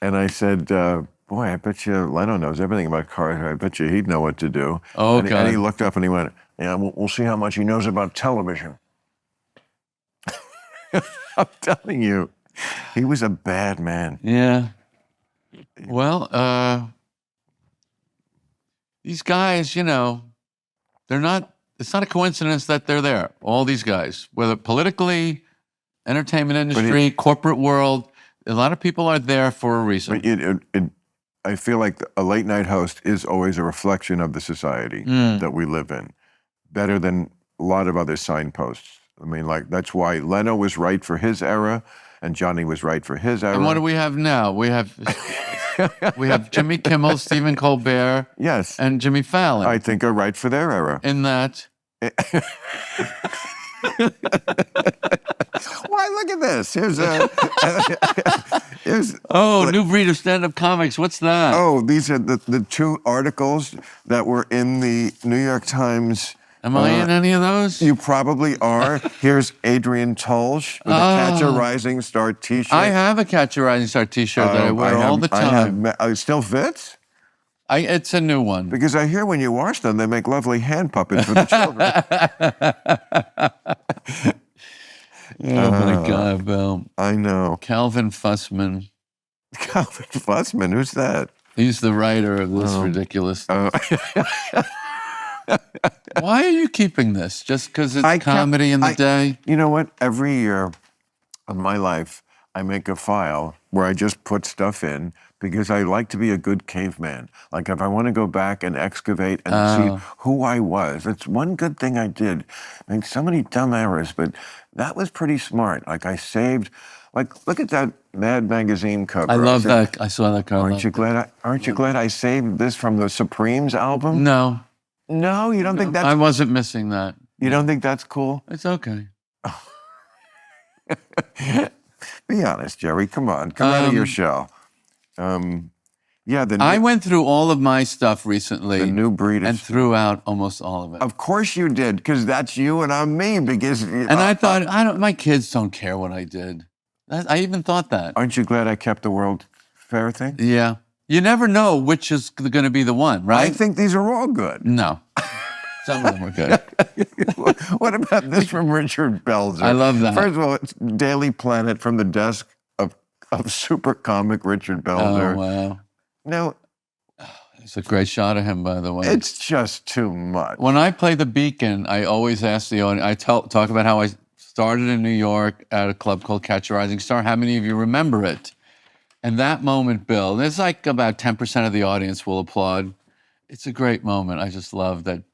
And I said, boy, I bet you Leno knows everything about cars. I bet you he'd know what to do. Oh, and, and he looked up and he went, yeah, we'll see how much he knows about television. I'm telling you, he was a bad man. Yeah. Well, these guys, you know, it's not a coincidence that they're there. All these guys, whether politically, entertainment industry, corporate world, a lot of people are there for a reason. But I feel like a late night host is always a reflection of the society that we live in, better than a lot of other signposts. I mean, like, that's why Leno was right for his era and Johnny was right for his era. And what do we have now? We have Jimmy Kimmel, Stephen Colbert, yes, and Jimmy Fallon. I think are right for their era. In that. Why, look at this. Here's new breed of stand-up comics. What's that? Oh, these are the two articles that were in the New York Times. Am I in any of those? You probably are. Here's Adrian Tolsch with a Catch a Rising Star t-shirt. I have a Catch a Rising Star t-shirt that I wear all the time. It still fits? It's a new one. Because I hear when you wash them, they make lovely hand puppets for the children. Oh, my God, Bill. I know. Calvin Fussman. Calvin Fussman? Who's that? He's the writer of this ridiculous. Why are you keeping this? Just because it's comedy in the day? You know what? Every year of my life, I make a file where I just put stuff in because I like to be a good caveman. Like, if I want to go back and excavate and see who I was, that's one good thing I did. I made so many dumb errors, but that was pretty smart. Like, I saved, like, look at that Mad Magazine cover. I love that. I saw that cover. Aren't you glad I saved this from the Supremes album? No. No, you don't think that's... I wasn't missing that. You don't think that's cool? It's okay. Be honest, Jerry. Come on. Come out of your shell. I went through all of my stuff recently. The new breed. And threw out almost all of it. Of course you did, because that's you and I'm me. Because and I thought, my kids don't care what I did. I even thought that. Aren't you glad I kept the World Fair thing? Yeah. You never know which is going to be the one, right? I think these are all good. No. Some of them are good. What about this from Richard Belzer? I love that. First of all, it's Daily Planet from the desk of super comic Richard Belzer. Oh, wow. No. It's a great shot of him, by the way. It's just too much. When I play the Beacon, I always ask the audience, I talk about how I started in New York at a club called Catch a Rising Star. How many of you remember it? And that moment, Bill, there's like about 10% of the audience will applaud. It's a great moment. I just love that.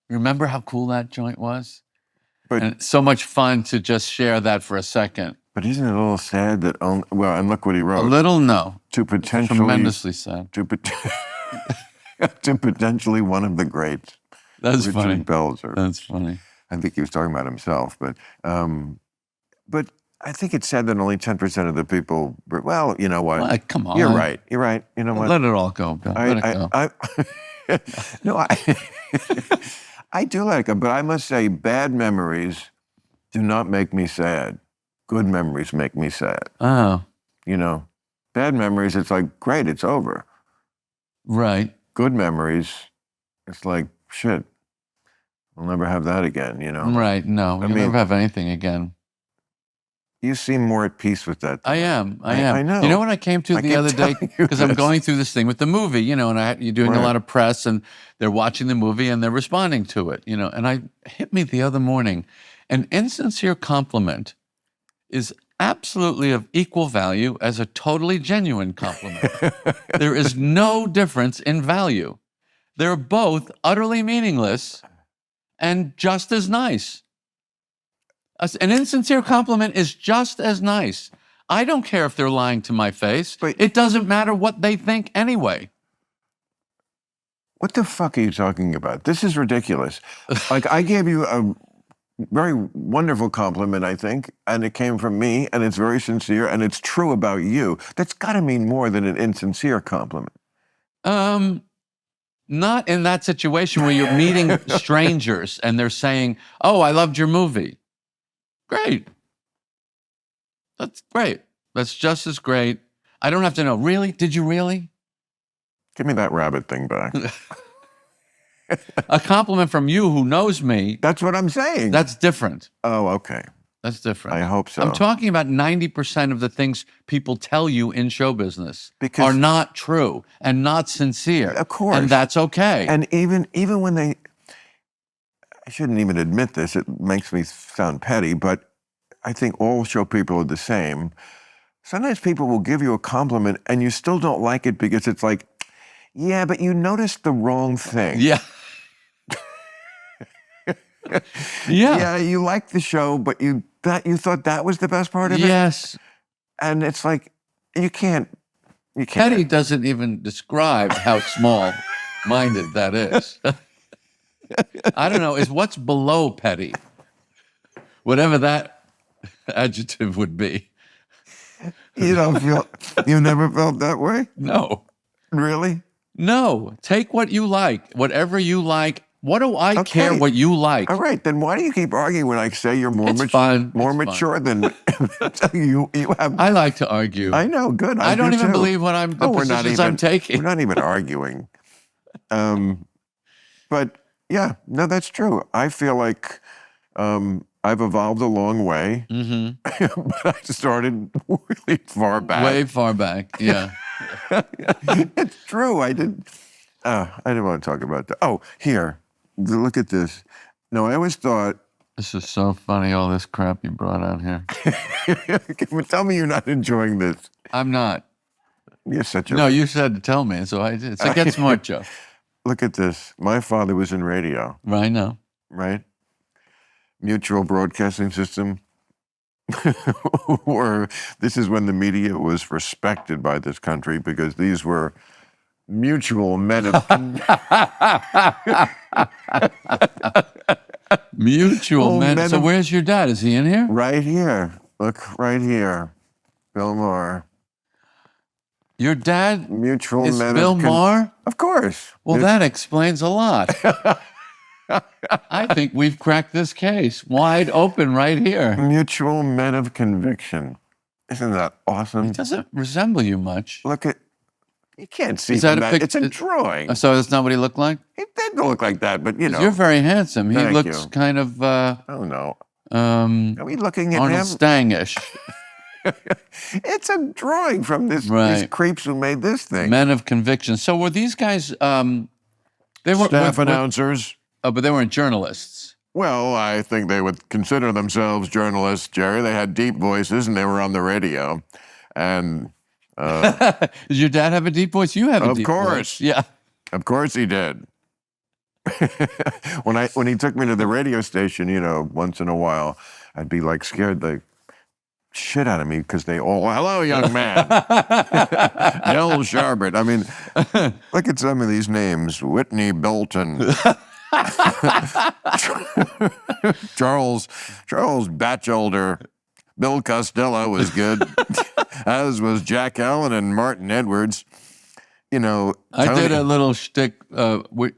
Remember how cool that joint was? And it's so much fun to just share that for a second. But isn't it a little sad that, well, and look what he wrote. A little, no. To potentially... Tremendously sad. To potentially one of the greats. That's Richard funny. Belzer. That's funny. I think he was talking about himself, but I think it's sad that only 10% of the people. Well, you know what? Well, come on. You're right. You're right. You know what? Let it all go, Bill. Let it go. I do like it, but I must say, bad memories do not make me sad. Good memories make me sad. Oh, You know, bad memories, it's like, great, it's over. right. Good memories, it's like, shit, I'll never have that again, you know? Right. No, I you'll mean- never have anything again. You seem more at peace with that. I am. I am. I know. You know what I came to I the keep other day? telling you Because I'm this. going through this thing with the movie, you know, and you're doing a Right. lot of press and they're watching the movie and they're responding to it, you know. And I hit me the other morning. An insincere compliment is absolutely of equal value as a totally genuine compliment. There is no difference in value. They're both utterly meaningless and just as nice. An insincere compliment is just as nice. I don't care if they're lying to my face. But- It doesn't matter what they think anyway. What the fuck are you talking about? This is ridiculous. Like, I gave you a very wonderful compliment, I think, and it came from me, and it's very sincere, and it's true about you. That's got to mean more than an insincere compliment. Not in that situation where you're meeting strangers and they're saying, "Oh, I loved your movie." Great. That's great. That's just as great. I don't have to know. Really? Did you really? Give me that rabbit thing back. A compliment from you who knows me, That's what I'm saying. that's different. Oh, okay. That's different. I hope so. I'm talking about 90% of the things people tell you in show business Because- are not true and not sincere. Of course. And that's okay. And even when they, I shouldn't even admit this, it makes me sound petty, but I think all show people are the same. Sometimes people will give you a compliment and you still don't like it because it's like, yeah, but you noticed the wrong thing. yeah. Yeah. Yeah, you liked the show, but you thought that was the best part of it. Yes. And it's like, you can't. Petty doesn't even describe how small-minded that is. I don't know. Is what's below petty? Whatever that adjective would be. You don't feel, you never felt that way? No. Really? No. Take what you like, whatever you like. What do I care Okay. what you like? All right, then why do you keep arguing when I say you're more It's fun. more It's fun. mature than you have? I like to argue. I know, good. I don't do even too. believe what the positions I'm taking. We're not even arguing. But yeah, no, that's true. I feel like I've evolved a long way, Mm-hmm. but I started really far back. Way far back. Yeah. It's true. I didn't want to talk about that. Oh, here, look at this. No, I always thought. This is so funny, all this crap you brought out here. Tell me you're not enjoying this. I'm not. You're such a. No, you said to tell me, so I did. So get smart, Joe. Look at this. My father was in radio, Right now. right? Mutual Broadcasting System. Or this is when the media was respected by this country because these were mutual men of Mutual Oh, men. men So of- where's your dad? Is he in here? right here. Look right here. Bill Maher. Your dad Mutual is men Bill of Maher? Of course. Well, that explains a lot. I think we've cracked this case wide open right here. Mutual men of conviction. Isn't that awesome? It doesn't resemble you much. Look at. You can't see Is that from a that. It's a pic- drawing. So that's not what he looked like? It didn't look like that, but you know. You're very handsome. He Thank looks you. kind of I don't know. Arnold Are we looking at him? Stangish. It's a drawing from these Right. creeps who made this thing. Men of conviction. So were these guys? They were Staff announcers. Oh, but they weren't journalists. Well, I think they would consider themselves journalists, Jerry. They had deep voices and they were on the radio. And Does your dad have a deep voice? You have a Of deep course. voice. Yeah. of course he did. when he took me to the radio station, you know, once in a while, I'd be like scared the shit out of me because they all, hello, young man. Del Sharbert. I mean, look at some of these names. Whitney Belton. Charles Batchelder. Bill Costello was good, as was Jack Allen and Martin Edwards. I Tony- did a little shtick. We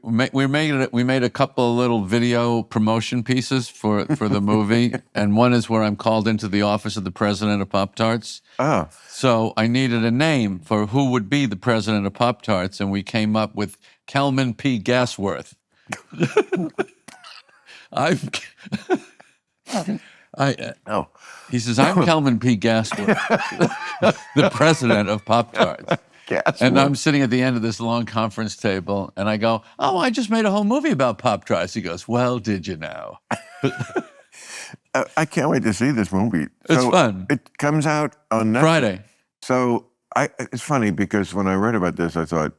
made a couple of little video promotion pieces for the movie, and one is where I'm called into the office of the president of Pop-Tarts. Oh, So I needed a name for who would be the president of Pop-Tarts, and we came up with Kelman P. Gasworth. I've, oh. he says, I'm Kelman P. Gasworth, the president of Pop-Tarts. And I'm sitting at the end of this long conference table, and I go, "Oh, I just made a whole movie about Pop-Tarts." He goes, "Well, did you know?" I can't wait to see this movie. It's fun. It comes out on Netflix. Friday. So it's funny because when I read about this, I thought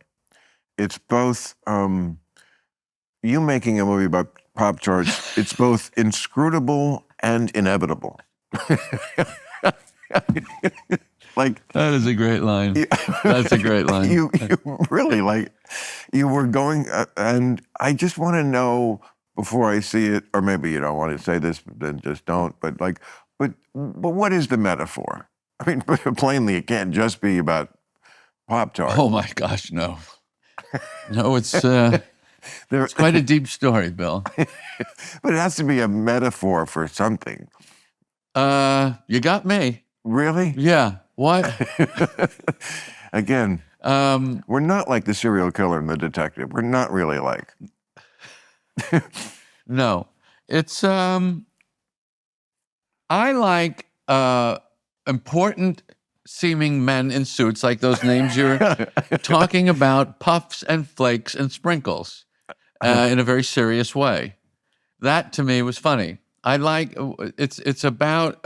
it's both you making a movie about Pop-Tarts. It's both inscrutable and inevitable. Like That is a great line. That's a great line. You really you were going, and I just want to know before I see it, or maybe you don't want to say this, then just don't. But but what is the metaphor? I mean, plainly, it can't just be about Pop-Tarts. Oh my gosh, no. No, it's quite a deep story, Bill. But it has to be a metaphor for something. You got me. Really? Yeah. What? Again, we're not like the serial killer and the detective. We're not really like. No. It's I like important seeming men in suits like those names you're talking about, puffs and flakes and sprinkles in a very serious way. That to me was funny. I like it's about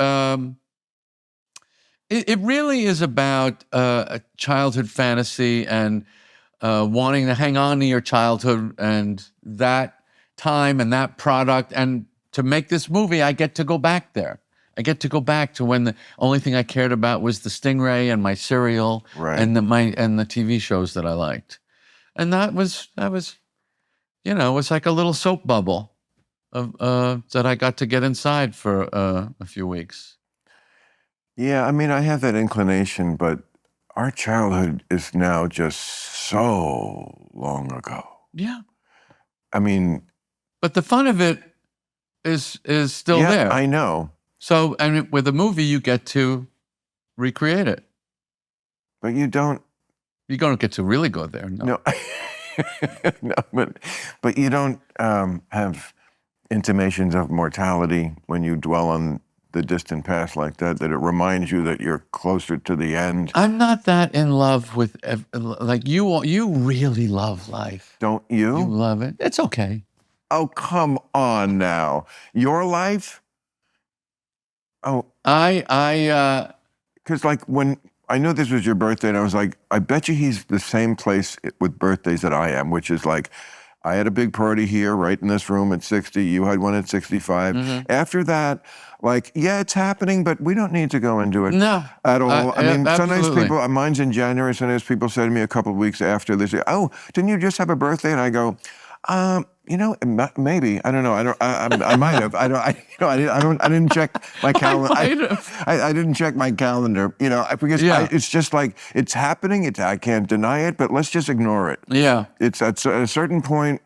it really is about a childhood fantasy and wanting to hang on to your childhood and that time and that product. And to make this movie, I get to go back there. I get to go back to when the only thing I cared about was the Stingray and my cereal and the TV shows that I liked. And that was it was like a little soap bubble of that I got to get inside for a few weeks. Yeah, I mean, I have that inclination, but our childhood is now just so long ago. Yeah. I mean, but the fun of it is still there. I know. So, and with a movie, you get to recreate it. But you don't. You don't get to really go there. No. No, but you don't have intimations of mortality when you dwell on the distant past like that it reminds you that you're closer to the end. I'm not that in love with, like you really love life. Don't you? You love it. It's okay. Oh, come on now. Your life? Oh. Because like when I knew this was your birthday and I was like, I bet you he's the same place with birthdays that I am, which is like, I had a big party here right in this room at 60. You had one at 65. Mm-hmm. After that, like, yeah, it's happening, but we don't need to go into it at all. I mean, sometimes people, mine's in January, sometimes people say to me a couple of weeks after, they say, oh, didn't you just have a birthday? And I go, maybe. I don't know. I might have. I didn't check my calendar. I didn't check my calendar, because it's just like, it's happening. I can't deny it, but let's just ignore it. Yeah. It's at a certain point,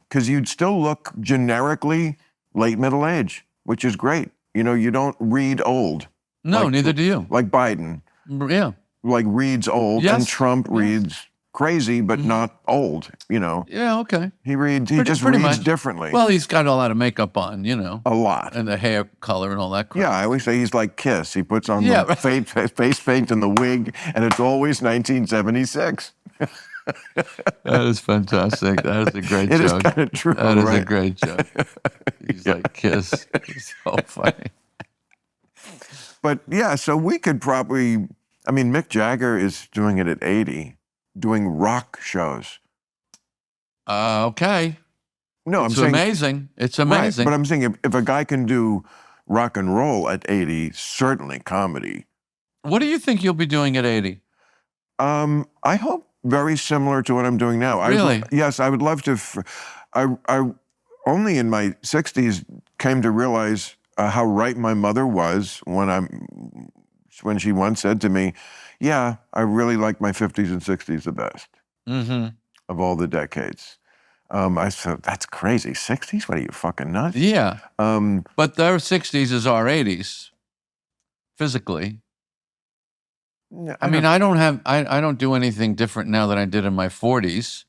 because you'd still look generically late middle age, which is great. You don't read old. No, neither do you. Like Biden. Yeah. Like reads old, and Trump reads crazy, but not old, Yeah, okay. He just reads differently. Well, he's got a lot of makeup on, A lot. And the hair color and all that crap. Yeah, I always say he's like Kiss. He puts on the face paint and the wig, and it's always 1976. That is fantastic. That is a great joke. It is kind of true, That is a great joke. He's like Kiss. It's so funny. But yeah, so we could probably, Mick Jagger is doing it at 80. Doing rock shows. Okay. No, it's amazing. It's amazing. Right, but I'm saying if a guy can do rock and roll at 80, certainly comedy. What do you think you'll be doing at 80? I hope very similar to what I'm doing now. Really? Yes, I would love to. I only in my 60s came to realize how right my mother was when she once said to me, yeah, I really like my 50s and 60s the best. Mm-hmm. of all the decades. I said, that's crazy. 60s? What are you, fucking nuts? Yeah. But their 60s is our 80s, physically. I mean, I don't do anything different now than I did in my 40s.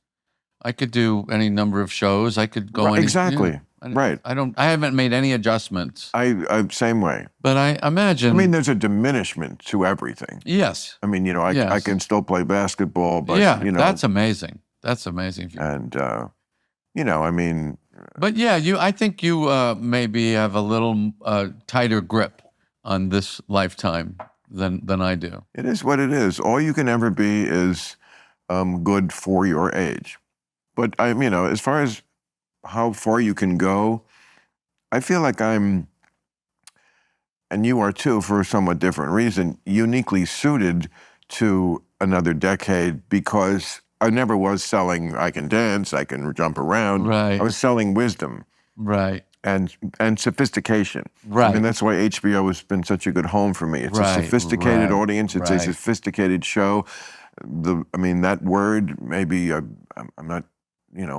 I could do any number of shows. I could go exactly. Right. I haven't made any adjustments. I same way. But I imagine. I mean, there's a diminishment to everything. Yes. I mean, I Yes. can still play basketball, but yeah, that's amazing. That's amazing. And I mean. But yeah, I think you maybe have a little tighter grip on this lifetime than I do. It is what it is. All you can ever be is good for your age. But as far as how far you can go, I feel like I'm, and you are too, for a somewhat different reason, uniquely suited to another decade because I never was selling, I can dance, I can jump around. Right. I was selling wisdom. Right. And sophistication. Right. I mean, that's why HBO has been such a good home for me. It's a sophisticated audience. It's a sophisticated show. That word, maybe I'm not,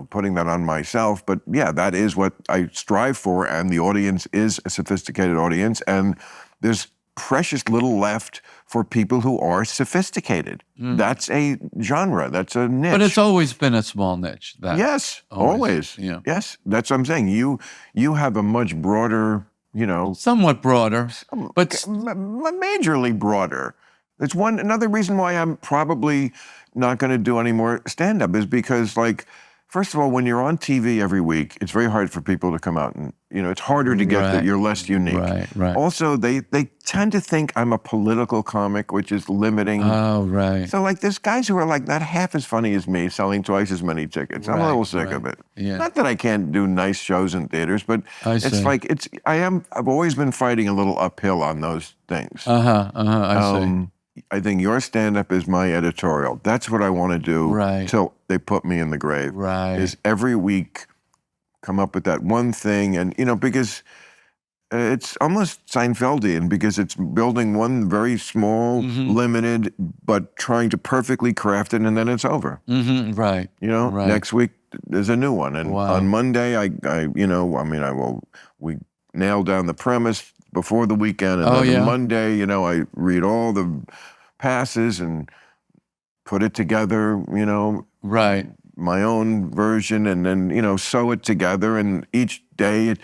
putting that on myself, but yeah, that is what I strive for. And the audience is a sophisticated audience. And there's precious little left for people who are sophisticated. That's a genre. That's a niche. But it's always been a small niche. Yes, always. Yeah. Yes, that's what I'm saying. You have a much broader, somewhat broader, but majorly broader. It's another reason why I'm probably not going to do any more stand-up is because, first of all, when you're on TV every week, it's very hard for people to come out and, it's harder to get that you're less unique. Right. Also, they tend to think I'm a political comic, which is limiting. Oh, right. So, there's guys who are not half as funny as me selling twice as many tickets. I'm a little sick of it. Yeah. Not that I can't do nice shows in theaters, but I've always been fighting a little uphill on those things. I see. I think your stand-up is my editorial. That's what I want to do till they put me in the grave. Right. Is every week come up with that one thing, and because it's almost Seinfeldian because it's building one very small, limited, but trying to perfectly craft it, and then it's over. Right. Next week there's a new one, and on Monday we nail down the premise before the weekend, and then on Monday, I read all the passes and put it together, my own version, and then, sew it together. And each day,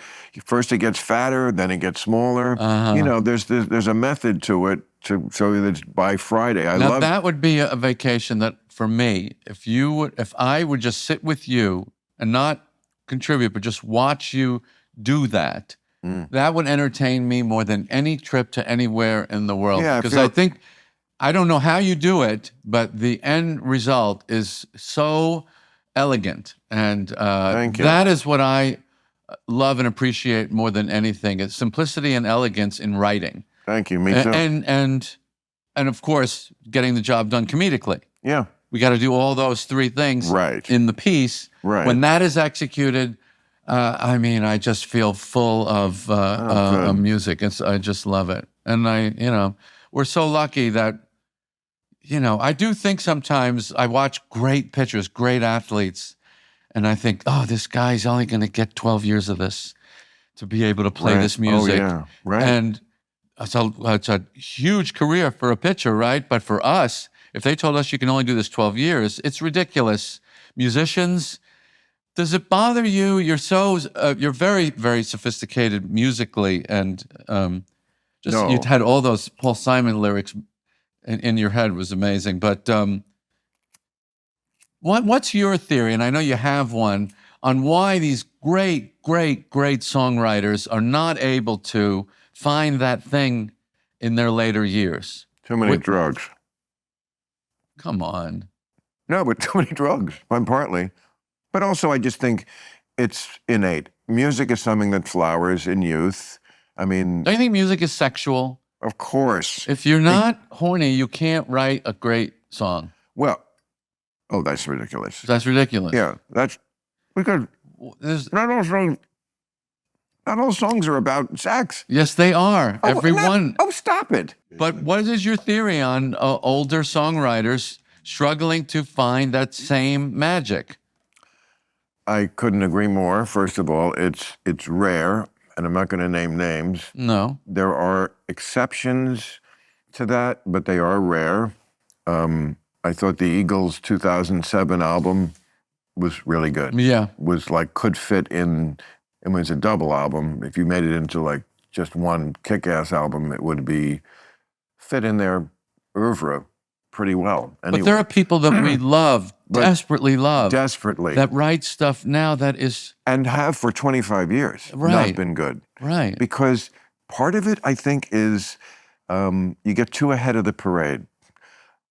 first it gets fatter, then it gets smaller. There's a method to it so that it's by Friday. That would be a vacation that, for me, if I would just sit with you and not contribute, but just watch you do that, that would entertain me more than any trip to anywhere in the world. Yeah, because I don't know how you do it, but the end result is so elegant. And Thank you. that is what I love and appreciate more than anything. It's simplicity and elegance in writing. Thank you, me too. And of course, getting the job done comedically. Yeah. We got to do all those three things in the piece. Right. When that is executed, I just feel full of music. I just love it. And we're so lucky that, I do think sometimes I watch great pitchers, great athletes, and I think, oh, this guy's only going to get 12 years of this to be able to play this music. Oh, yeah. Right. And it's a huge career for a pitcher, right? But for us, if they told us you can only do this 12 years, it's ridiculous. Musicians, does it bother you? You're very, very sophisticated musically, and you had all those Paul Simon lyrics in your head. Was amazing. But what's your theory? And I know you have one on why these great, great, great songwriters are not able to find that thing in their later years. Too many drugs. Come on. No, but too many drugs, partly. But also, I just think it's innate. Music is something that flowers in youth. Don't you think music is sexual? Of course. If you're not horny, you can't write a great song. Well, that's ridiculous. That's ridiculous. Yeah, that's because not all songs are about sex. Yes, they are. Everyone. Stop it. But what is your theory on older songwriters struggling to find that same magic. I couldn't agree more. First of all, it's rare, and I'm not going to name names. No. There are exceptions to that, but they are rare. I thought the Eagles' 2007 album was really good. Yeah. Was like could fit in. It was a double album. If you made it into like just one kick-ass album, it would be fit in their oeuvre pretty well. Anyway, But there are people that we love, desperately love, desperately that write stuff now that is and have for 25 years Right. not been good. right. Because part of it, I think, is you get too ahead of the parade.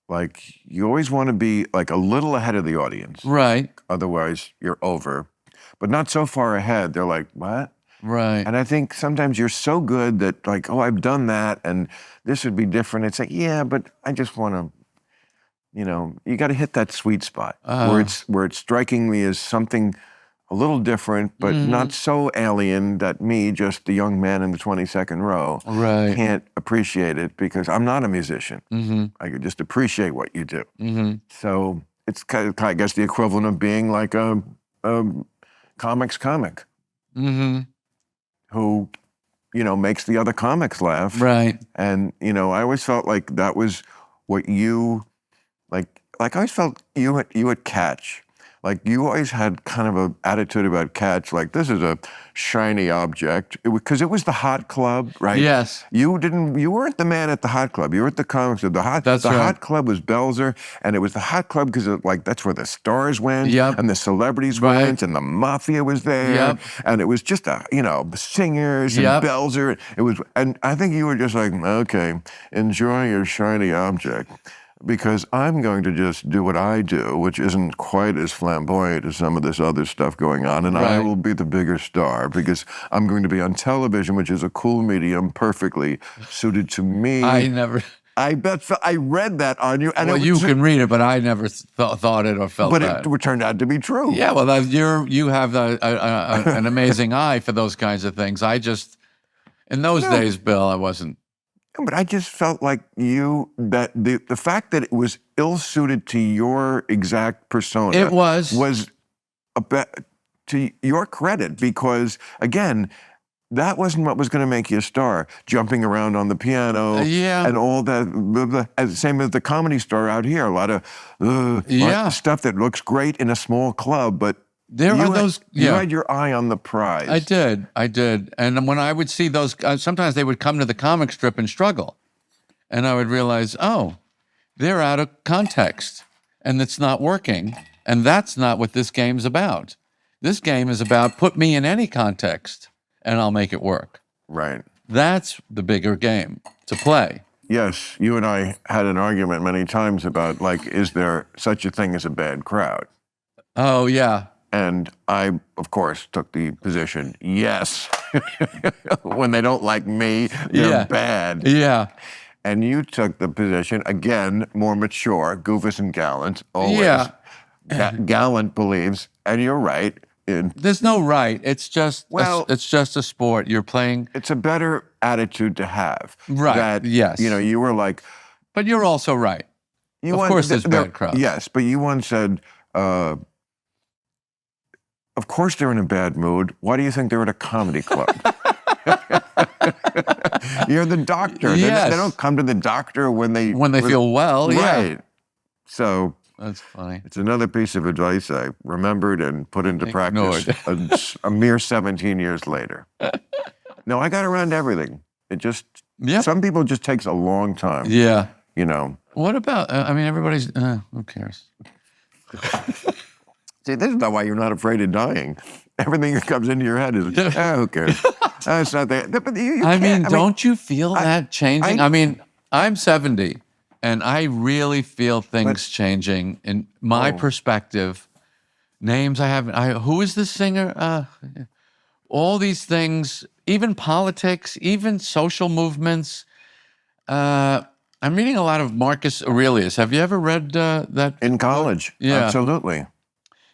Like, you always want to be like a little ahead of the audience. Right. Otherwise, you're over. But not so far ahead. They're like, what? Right. And I think sometimes you're so good that, like, oh, I've done that, and this would be different. It's like, yeah, but I just want to, you got to hit that sweet spot where it's striking me as something a little different, but not so alien that me, just the young man in the 22nd row, Right. can't appreciate it because I'm not a musician. I could just appreciate what you do. So it's kind of, I guess, the equivalent of being like a comics comic who, makes the other comics laugh. Right. And, I always felt like that was what you, like I always felt you would catch. Like, you always had kind of an attitude about Catch, like, this is a shiny object. Because it was the hot club, right? Yes. You weren't the man at the hot club. You were at the comics club. That's right. Hot club was Belzer, and it was the hot club because, that's where the stars went, Yep. and the celebrities Right. went, and the mafia was there. Yep. And it was just, singers and Yep. Belzer. And I think you were just like, okay, enjoy your shiny object. Because I'm going to just do what I do, which isn't quite as flamboyant as some of this other stuff going on, and I Right. will be the bigger star because I'm going to be on television, which is a cool medium, perfectly suited to me. I never. I bet I read that on you, and Well, you can read it, but I never thought it or felt but that. it turned out to be true. Yeah, well, you have an amazing eye for those kinds of things. I just, in those days, Bill, I wasn't. But I just felt like that the fact that it was ill-suited to your exact persona. It was to your credit, because, again, that wasn't what was going to make you a star. Jumping around on the piano Yeah. and all that. Same as the Comedy Store out here. A lot of stuff that looks great in a small club, but There are those. You had your eye on the prize. I did. And when I would see those, sometimes they would come to the comic strip and struggle. And I would realize, oh, they're out of context and it's not working. And that's not what this game's about. This game is about put me in any context and I'll make it work. Right. That's the bigger game to play. Yes, you and I had an argument many times about, like, is there such a thing as a bad crowd? Oh, yeah. And I, of course, took the position, yes. When they don't like me, they're bad. Yeah. And you took the position, again, more mature, goofus and gallant, always. Yeah. Gallant believes, and you're right. There's no right. It's just Well- it's just a sport. You're playing. It's a better attitude to have. Right, That, yes. you were like... But you're also right. Of course there's bad crowds. Yes, but you once said... of course they're in a bad mood. Why do you think they're at a comedy club? You're the doctor. Yes. They don't come to the doctor when they feel well. Yeah. Right. So That's funny. it's another piece of advice I remembered and put into practice a mere 17 years later. No, I got around everything. It just, some people just takes a long time. Yeah. What about, everybody's, who cares? See, this is not why you're not afraid of dying. Everything that comes into your head is, who cares? It's not there. But don't you feel that changing? I'm 70, and I really feel things changing in my perspective. Names I haven't. Who is the singer? All these things, even politics, even social movements. I'm reading a lot of Marcus Aurelius. Have you ever read that? In college. Yeah. Absolutely.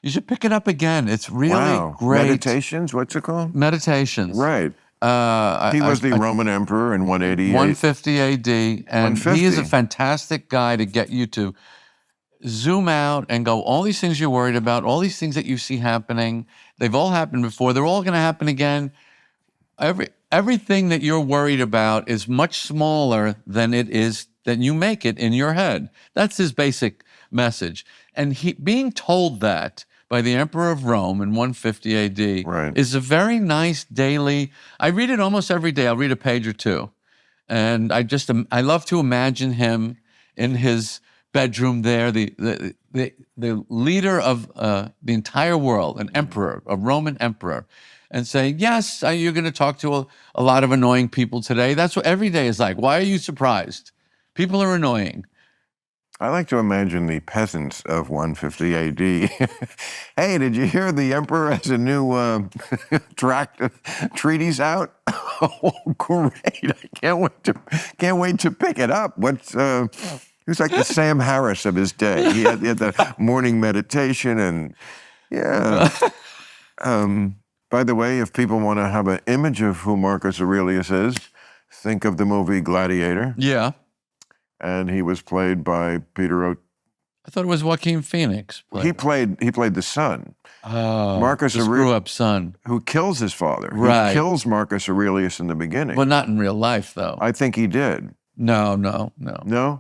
You should pick it up again. It's really great. Meditations? What's it called? Meditations. Right. He was the Roman emperor in 188. 150 AD, and he is a fantastic guy to get you to zoom out and go, all these things you're worried about, all these things that you see happening, they've all happened before, they're all going to happen again. Everything that you're worried about is much smaller than you make it in your head. That's his basic message. And being told that by the Emperor of Rome in 150 AD Right. is a very nice daily. I read it almost every day. I'll read a page or two. And I love to imagine him in his bedroom there, the leader of the entire world, an emperor, a Roman emperor, and saying, yes, you're going to talk to a lot of annoying people today. That's what every day is like. Why are you surprised? People are annoying. I like to imagine the peasants of 150 AD. Hey, did you hear the emperor has a new treatise out? Oh, great! I can't wait to pick it up. He was like the Sam Harris of his day. He had the morning meditation and yeah. By the way, if people want to have an image of who Marcus Aurelius is, think of the movie Gladiator. Yeah. And he was played by Peter I thought it was Joaquin Phoenix. He played the son. Oh, Marcus the screw-up son. Who kills his father. Right. He kills Marcus Aurelius in the beginning. But not in real life, though. I think he did. No. No?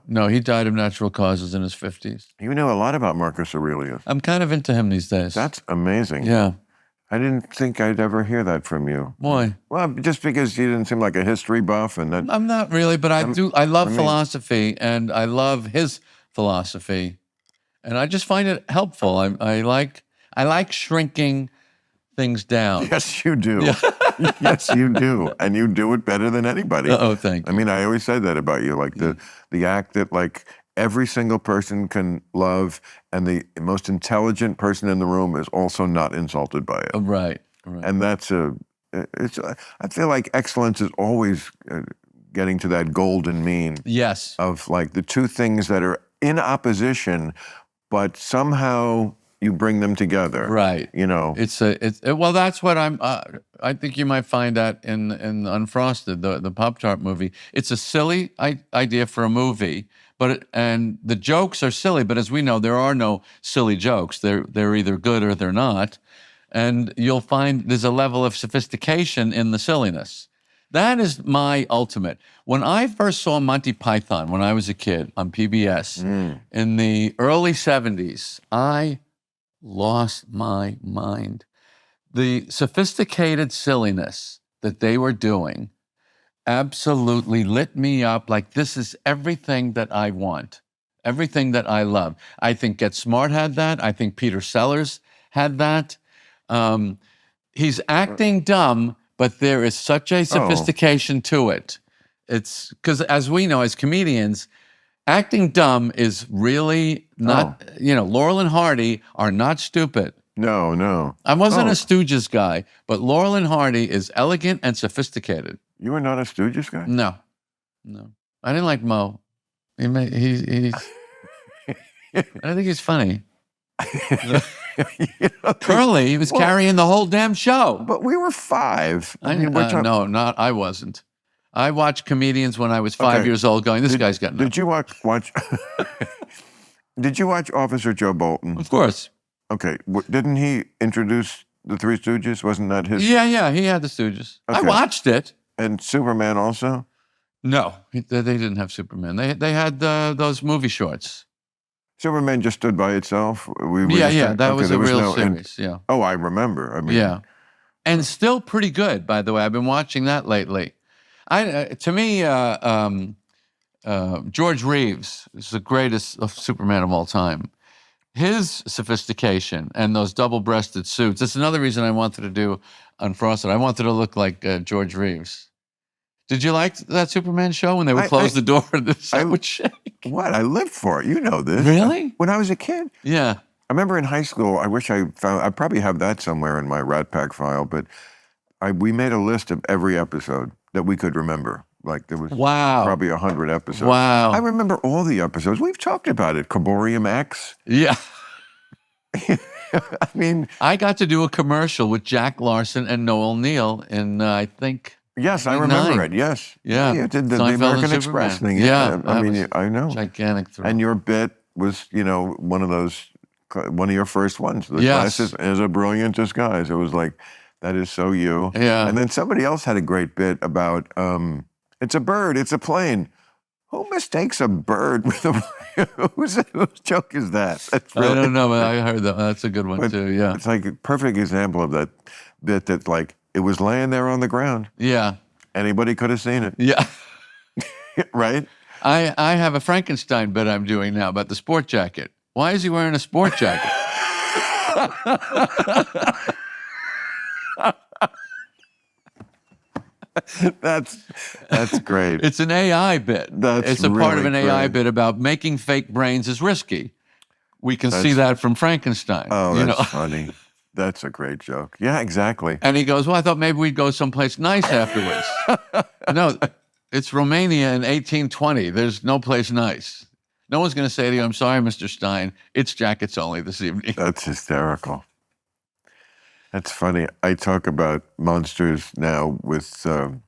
No, he died of natural causes in his 50s. You know a lot about Marcus Aurelius. I'm kind of into him these days. That's amazing. Yeah. I didn't think I'd ever hear that from you. Why? Well, just because you didn't seem like a history buff and that. I'm not really, but I love philosophy, and I love his philosophy, and I just find it helpful. I like shrinking things down. Yes, you do. Yeah. Yes, you do, and you do it better than anybody. Oh, thank you. I mean, I always say that about you, like the act that like every single person can love, and the most intelligent person in the room is also not insulted by it. Right. And that's I feel like excellence is always getting to that golden mean. Yes. Of like the two things that are in opposition, but somehow you bring them together. Right. You know. Well, that's what I think you might find that in Unfrosted, the Pop-Tart movie. It's a silly idea for a movie. And the jokes are silly, but as we know, there are no silly jokes. They're either good or they're not. And you'll find there's a level of sophistication in the silliness. That is my ultimate. When I first saw Monty Python when I was a kid on PBS in the early 70s, I lost my mind. The sophisticated silliness that they were doing absolutely lit me up like this is everything that I want, everything that I love. I think Get Smart had that. I think Peter Sellers had that. He's acting dumb, but there is such a sophistication to it. It's because, as we know, as comedians, acting dumb is really not, Laurel and Hardy are not stupid. No. I wasn't a Stooges guy, but Laurel and Hardy is elegant and sophisticated. You were not a Stooges guy? No. I didn't like Mo. He's I don't think he's funny. Curly, he was carrying the whole damn show. But we were 5. I wasn't. I watched comedians when I was 5 years old going, this guy's got nothing. Did you watch Did you watch Officer Joe Bolton? Of course. Okay. Didn't he introduce the Three Stooges? Wasn't that his? Yeah, he had the Stooges. Okay. I watched it. And Superman also? No, they didn't have Superman. They had those movie shorts. Superman just stood by itself? That was a real series, yeah. Oh, I remember. Yeah. And still pretty good, by the way. I've been watching that lately. To me, George Reeves is the greatest Superman of all time. His sophistication and those double-breasted suits. That's another reason I wanted to do Unfrosted. I wanted to look like George Reeves. Did you like that Superman show when they would close the door and the set would shake? What? I lived for it. You know this. Really? When I was a kid. Yeah. I remember in high school, I wish I probably have that somewhere in my Rat Pack file, but we made a list of every episode that we could remember. Like there was probably 100 episodes. Wow. I remember all the episodes. We've talked about it. Coborium X. Yeah. I mean. I got to do a commercial with Jack Larson and Noel Neal in, I think. Yes, I remember it. Yes. Yeah. You did the American Express thing. Yeah. I mean, I know. Gigantic thrill. And your bit was, one of your first ones. The Yes. glasses is a brilliant disguise. It was like, that is so you. Yeah. And then somebody else had a great bit about, it's a bird, it's a plane. Who mistakes a bird with a whose joke is that? That's I don't know, but I heard that. That's a good one but too. Yeah. It's like a perfect example of that bit that like it was laying there on the ground. Yeah. Anybody could have seen it, Yeah. right? I have a Frankenstein bit I'm doing now about the sport jacket. Why is he wearing a sport jacket? That's great. It's an AI bit. That's It's a part of really an AI great. bit about making fake brains is risky. We can see that from Frankenstein. Oh, you that's know? funny. That's a great joke. Yeah, exactly. And he goes, well, I thought maybe we'd go someplace nice afterwards. No, it's Romania in 1820. There's no place nice. No one's going to say to you, I'm sorry, Mr. Stein, it's jackets only this evening. That's hysterical. That's funny. I talk about monsters now with, the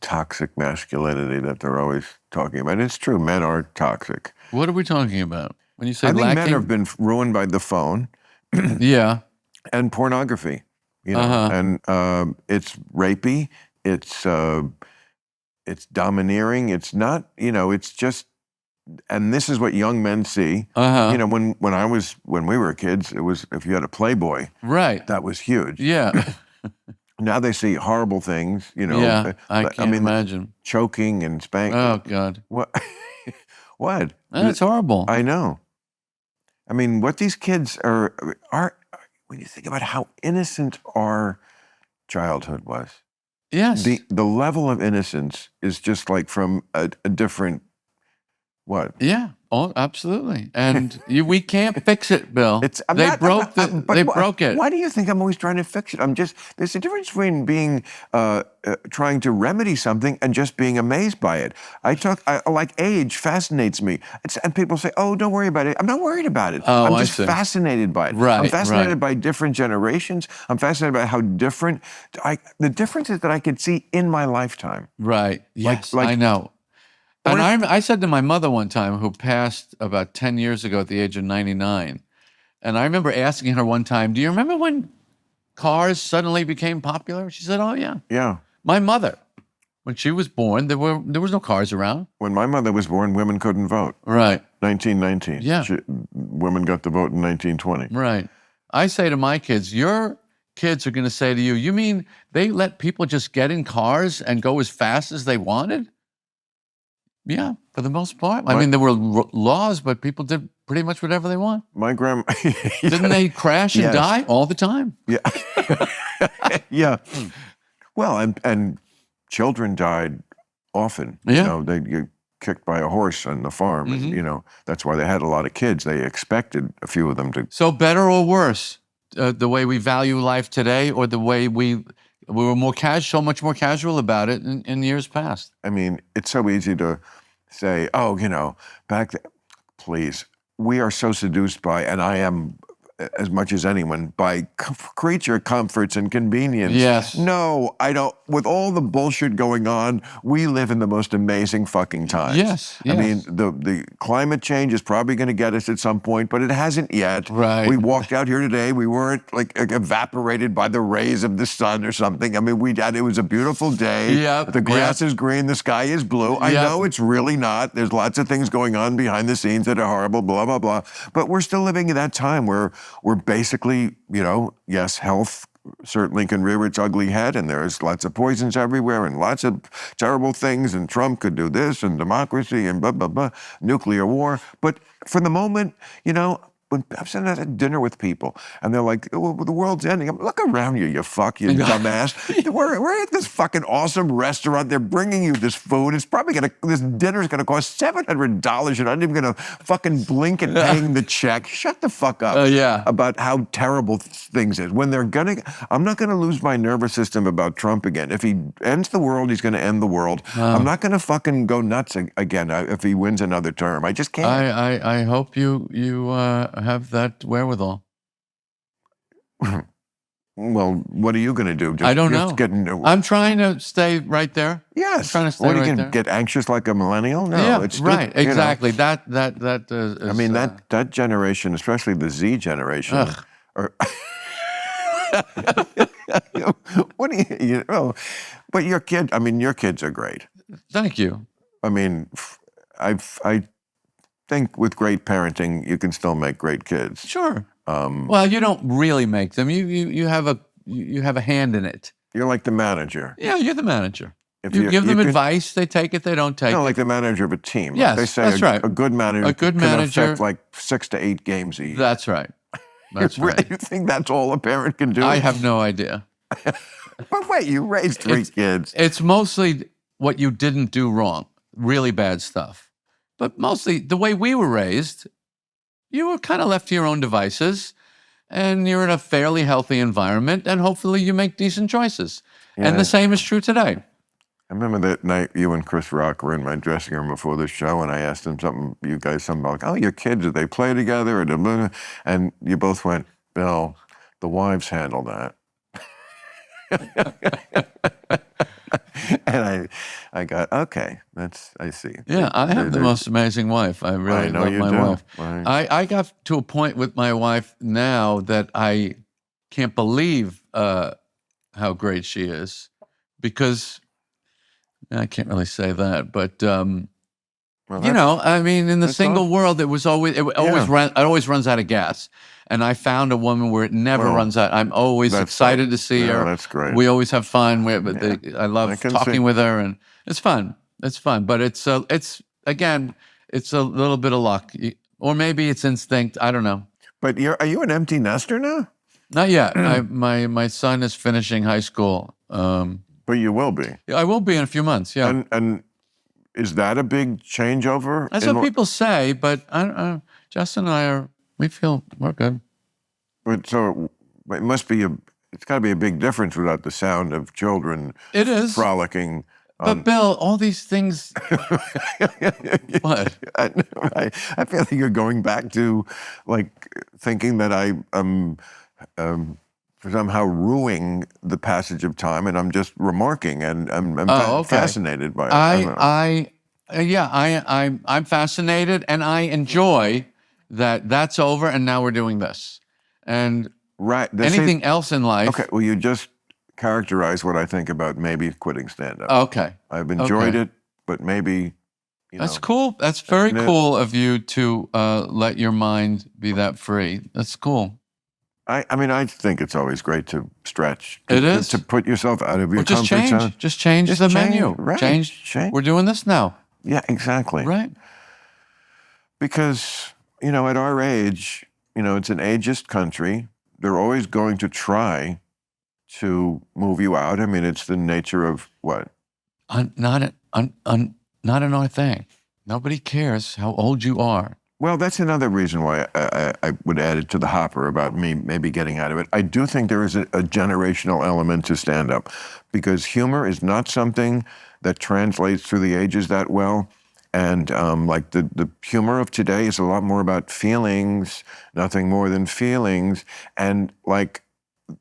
toxic masculinity that they're always talking about. It's true. Men are toxic. What are we talking about? When you say I think lacking? men have been ruined by the phone Yeah. and pornography. Uh-huh. And it's rapey. It's domineering. It's not. It's just. And this is what young men see. Uh-huh. When we were kids, it was if you had a Playboy, Right. that was huge. Yeah. Now they see horrible things. Yeah. I but, can't imagine. choking and spanking. Oh, God. What? What? That's horrible. I know. I mean, what these kids are when you think about how innocent our childhood was. Yes. The level of innocence is just like from a different what? Yeah. Oh, absolutely. And we can't fix it, Bill. They broke it. Why do you think I'm always trying to fix it? There's a difference between being, trying to remedy something and just being amazed by it. Like age fascinates me. And people say, oh, don't worry about it. I'm not worried about it. Oh, I'm I just see. fascinated by it. Right, I'm fascinated right. by different generations. I'm fascinated by how different, the differences that I could see in my lifetime. Right. Yes, like- I know. Or And if- I said to my mother one time, who passed about 10 years ago at the age of 99, and I remember asking her one time, do you remember when cars suddenly became popular? She said, oh, yeah. Yeah. My mother, when she was born, there was no cars around. When my mother was born, women couldn't vote. Right, 1919. Yeah. Women got the vote in 1920. right. I say to my kids, your kids are going to say to you, you mean they let people just get in cars and go as fast as they wanted? Yeah, for the most part. I mean, there were laws, but people did pretty much whatever they want. My grandma. Didn't they crash and Yes. die all the time? Yeah. Yeah. Well, and children died often. Yeah. They get kicked by a horse on the farm. Mhm. And, that's why they had a lot of kids. They expected a few of them to. So better or worse, the way we value life today, or the way we were so much more casual about it in years past? I mean, it's so easy to say, oh, back then, please. We are so seduced by, and I am as much as anyone, by creature comforts and convenience. Yes. No, I don't. With all the bullshit going on, we live in the most amazing fucking times. Yes, I mean, yes. the climate change is probably going to get us at some point, but it hasn't yet. Right. We walked out here today. We weren't like evaporated by the rays of the sun or something. I mean, it was a beautiful day. Yep, The grass yep. is green. The sky is blue. I Yep. know it's really not. There's lots of things going on behind the scenes that are horrible, blah, blah, blah. But we're still living in that time where we're basically, yes, health certainly can rear its ugly head, and there's lots of poisons everywhere and lots of terrible things, and Trump could do this, and democracy, and blah, blah, blah, nuclear war. But for the moment, when I'm sitting at dinner with people and they're like, oh, the world's ending. Look around you, you fuck, you dumbass. We're at this fucking awesome restaurant. They're bringing you this food. It's probably this dinner's gonna cost $700. You're not even gonna fucking blink at paying the check. Shut the fuck up Yeah. about how terrible things is. When I'm not gonna lose my nervous system about Trump again. If he ends the world, he's gonna end the world. I'm not gonna fucking go nuts again if he wins another term. I just can't. I hope you have that wherewithal. Well, what are you going to do? I don't know. Just get into, I'm trying to stay right there. yes. I'm trying to stay What are you right going there. to get anxious like a millennial? No, Yeah, it's right. you know. Exactly. That is. I mean, that generation, especially the Z generation, Ugh. or what do you know? But your kids are great. Thank you. I mean, I think with great parenting, you can still make great kids. Sure. Well, you don't really make them. You have a hand in it. You're like the manager. Yeah, you're the manager. If You give them can- advice, they take it, they don't take No, it. like the manager of a team. Yes, they say that's right. A good manager. A good can manager- affect like 6 to 8 games a year. That's right. That's right. You think that's all a parent can do? I have no idea. But wait, you raised 3 kids. It's mostly what you didn't do wrong, really bad stuff. But mostly the way we were raised, you were kind of left to your own devices, and you're in a fairly healthy environment, and hopefully you make decent choices. And Yeah. the same is true today. I remember that night you and Chris Rock were in my dressing room before the show, and I asked him something about, oh, your kids, do they play together? And you both went, Bill, the wives handle that. And I got, okay, I see. Yeah, I have the They're- most amazing wife. I really I know love you my do. wife. Right. I got to a point with my wife now that I can't believe how great she is, because I can't really say that, but Well, you know, I mean, in the that's single awesome. world, it always runs out of gas, and I found a woman where it never Well, runs out. I'm always that's excited to see yeah, her. that's great. We always have fun. I I love can talking see. with her, and it's fun. It's fun, but it's again, it's a little bit of luck, or maybe it's instinct. I don't know. But are you an empty nester now? Not yet. My son is finishing high school. But you will be. I will be in a few months. Yeah, And is that a big changeover? that's in what people say. But Justin and I we feel we're good. But so it must be it's got to be a big difference without the sound of children It is. frolicking. But Bill, all these things. What? I feel like you're going back to like thinking that I am somehow ruining the passage of time, and I'm just remarking, and I'm Okay. fascinated by it. I don't know. I'm fascinated, and I enjoy that that's over, and now we're doing this. And Right. anything else in life. Okay. Well, you just characterize what I think about maybe quitting stand-up. Okay. I've enjoyed okay. it, but maybe. That's cool. That's very Yeah. cool of you to let your mind be that free. That's cool. I mean, I think it's always great to stretch. It is. To put yourself out of your Well, just comfort change. zone. Just change Just the change, menu. right, Change. change. We're doing this now. Yeah, exactly. Right. Because, at our age, it's an ageist country. They're always going to try to move you out. I mean, it's the nature of what? Not an our thing. Nobody cares how old you are. Well, that's another reason why I would add it to the hopper about me maybe getting out of it. I do think there is a generational element to stand-up, because humor is not something that translates through the ages that well. And like the humor of today is a lot more about feelings, nothing more than feelings. And like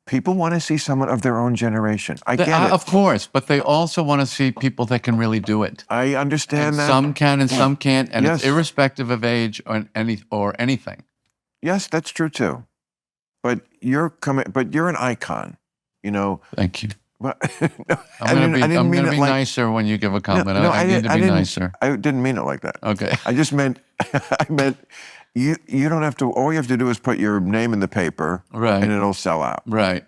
people want to see someone of their own generation. I get it. Of course, but they also want to see people that can really do it. I understand And that. some can and some can't, and it's Yes. irrespective of age or anything. Yes, that's true too. But you're an icon, Thank you. But I'm didn't mean gonna it be like- nicer when you give a comment. No, I need to be nicer. I didn't mean it like that. Okay. I just meant, you don't have to, all you have to do is put your name in the paper Right. and it'll sell out. Right.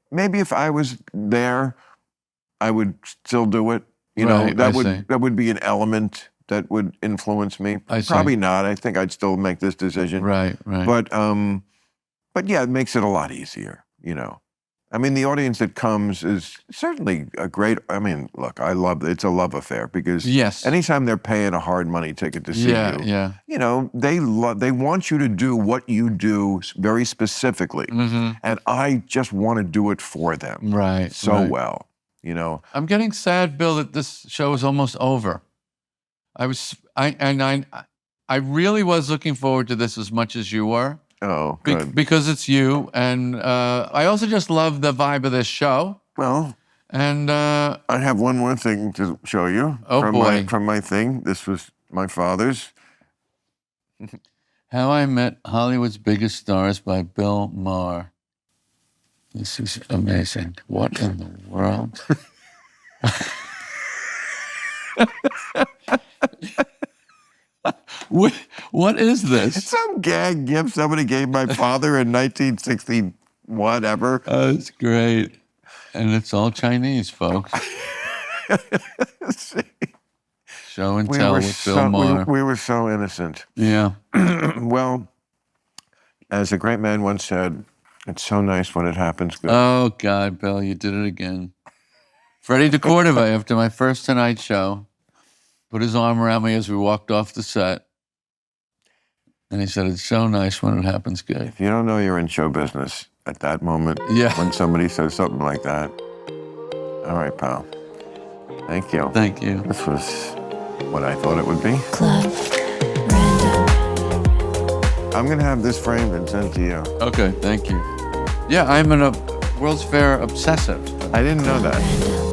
Maybe if I was there, I would still do it. Right, I see. That would be an element that would influence me. I see. Probably not. I think I'd still make this decision. Right. Right. But yeah, it makes it a lot easier, I mean, the audience that comes is certainly a great, I mean, look, it's a love affair, because Yes. anytime they're paying a hard money ticket to see Yeah. you, Yeah. they want you to do what you do very specifically. Mm-hmm. And I just want to do it for them Right. so right. well, I'm getting sad, Bill, that this show is almost over. I really was looking forward to this as much as you were. Oh, good. because it's you. And I also just love the vibe of this show. Well, And I have one more thing to show you Oh, boy. from my thing. This was my father's. How I Met Hollywood's Biggest Stars by Bill Maher. This is amazing. What in the world? What is this? Some gag gift somebody gave my father in 1960 whatever. Oh, it's great. And it's all Chinese, folks. Show and tell with Bill Maher. We were so innocent. Yeah. Well, as a great man once said, it's so nice when it happens good. Oh, God, Bill, you did it again. Freddie DeCordova, after my first Tonight Show, put his arm around me as we walked off the set. And he said, it's so nice when it happens good. If you don't know you're in show business at that moment, Yeah. when somebody says something like that, all right, pal. Thank you. Thank you. This was what I thought it would be. Club. Random. I'm going to have this framed and sent to you. Okay, thank you. Yeah, I'm a World's Fair obsessive. I didn't know that. Random.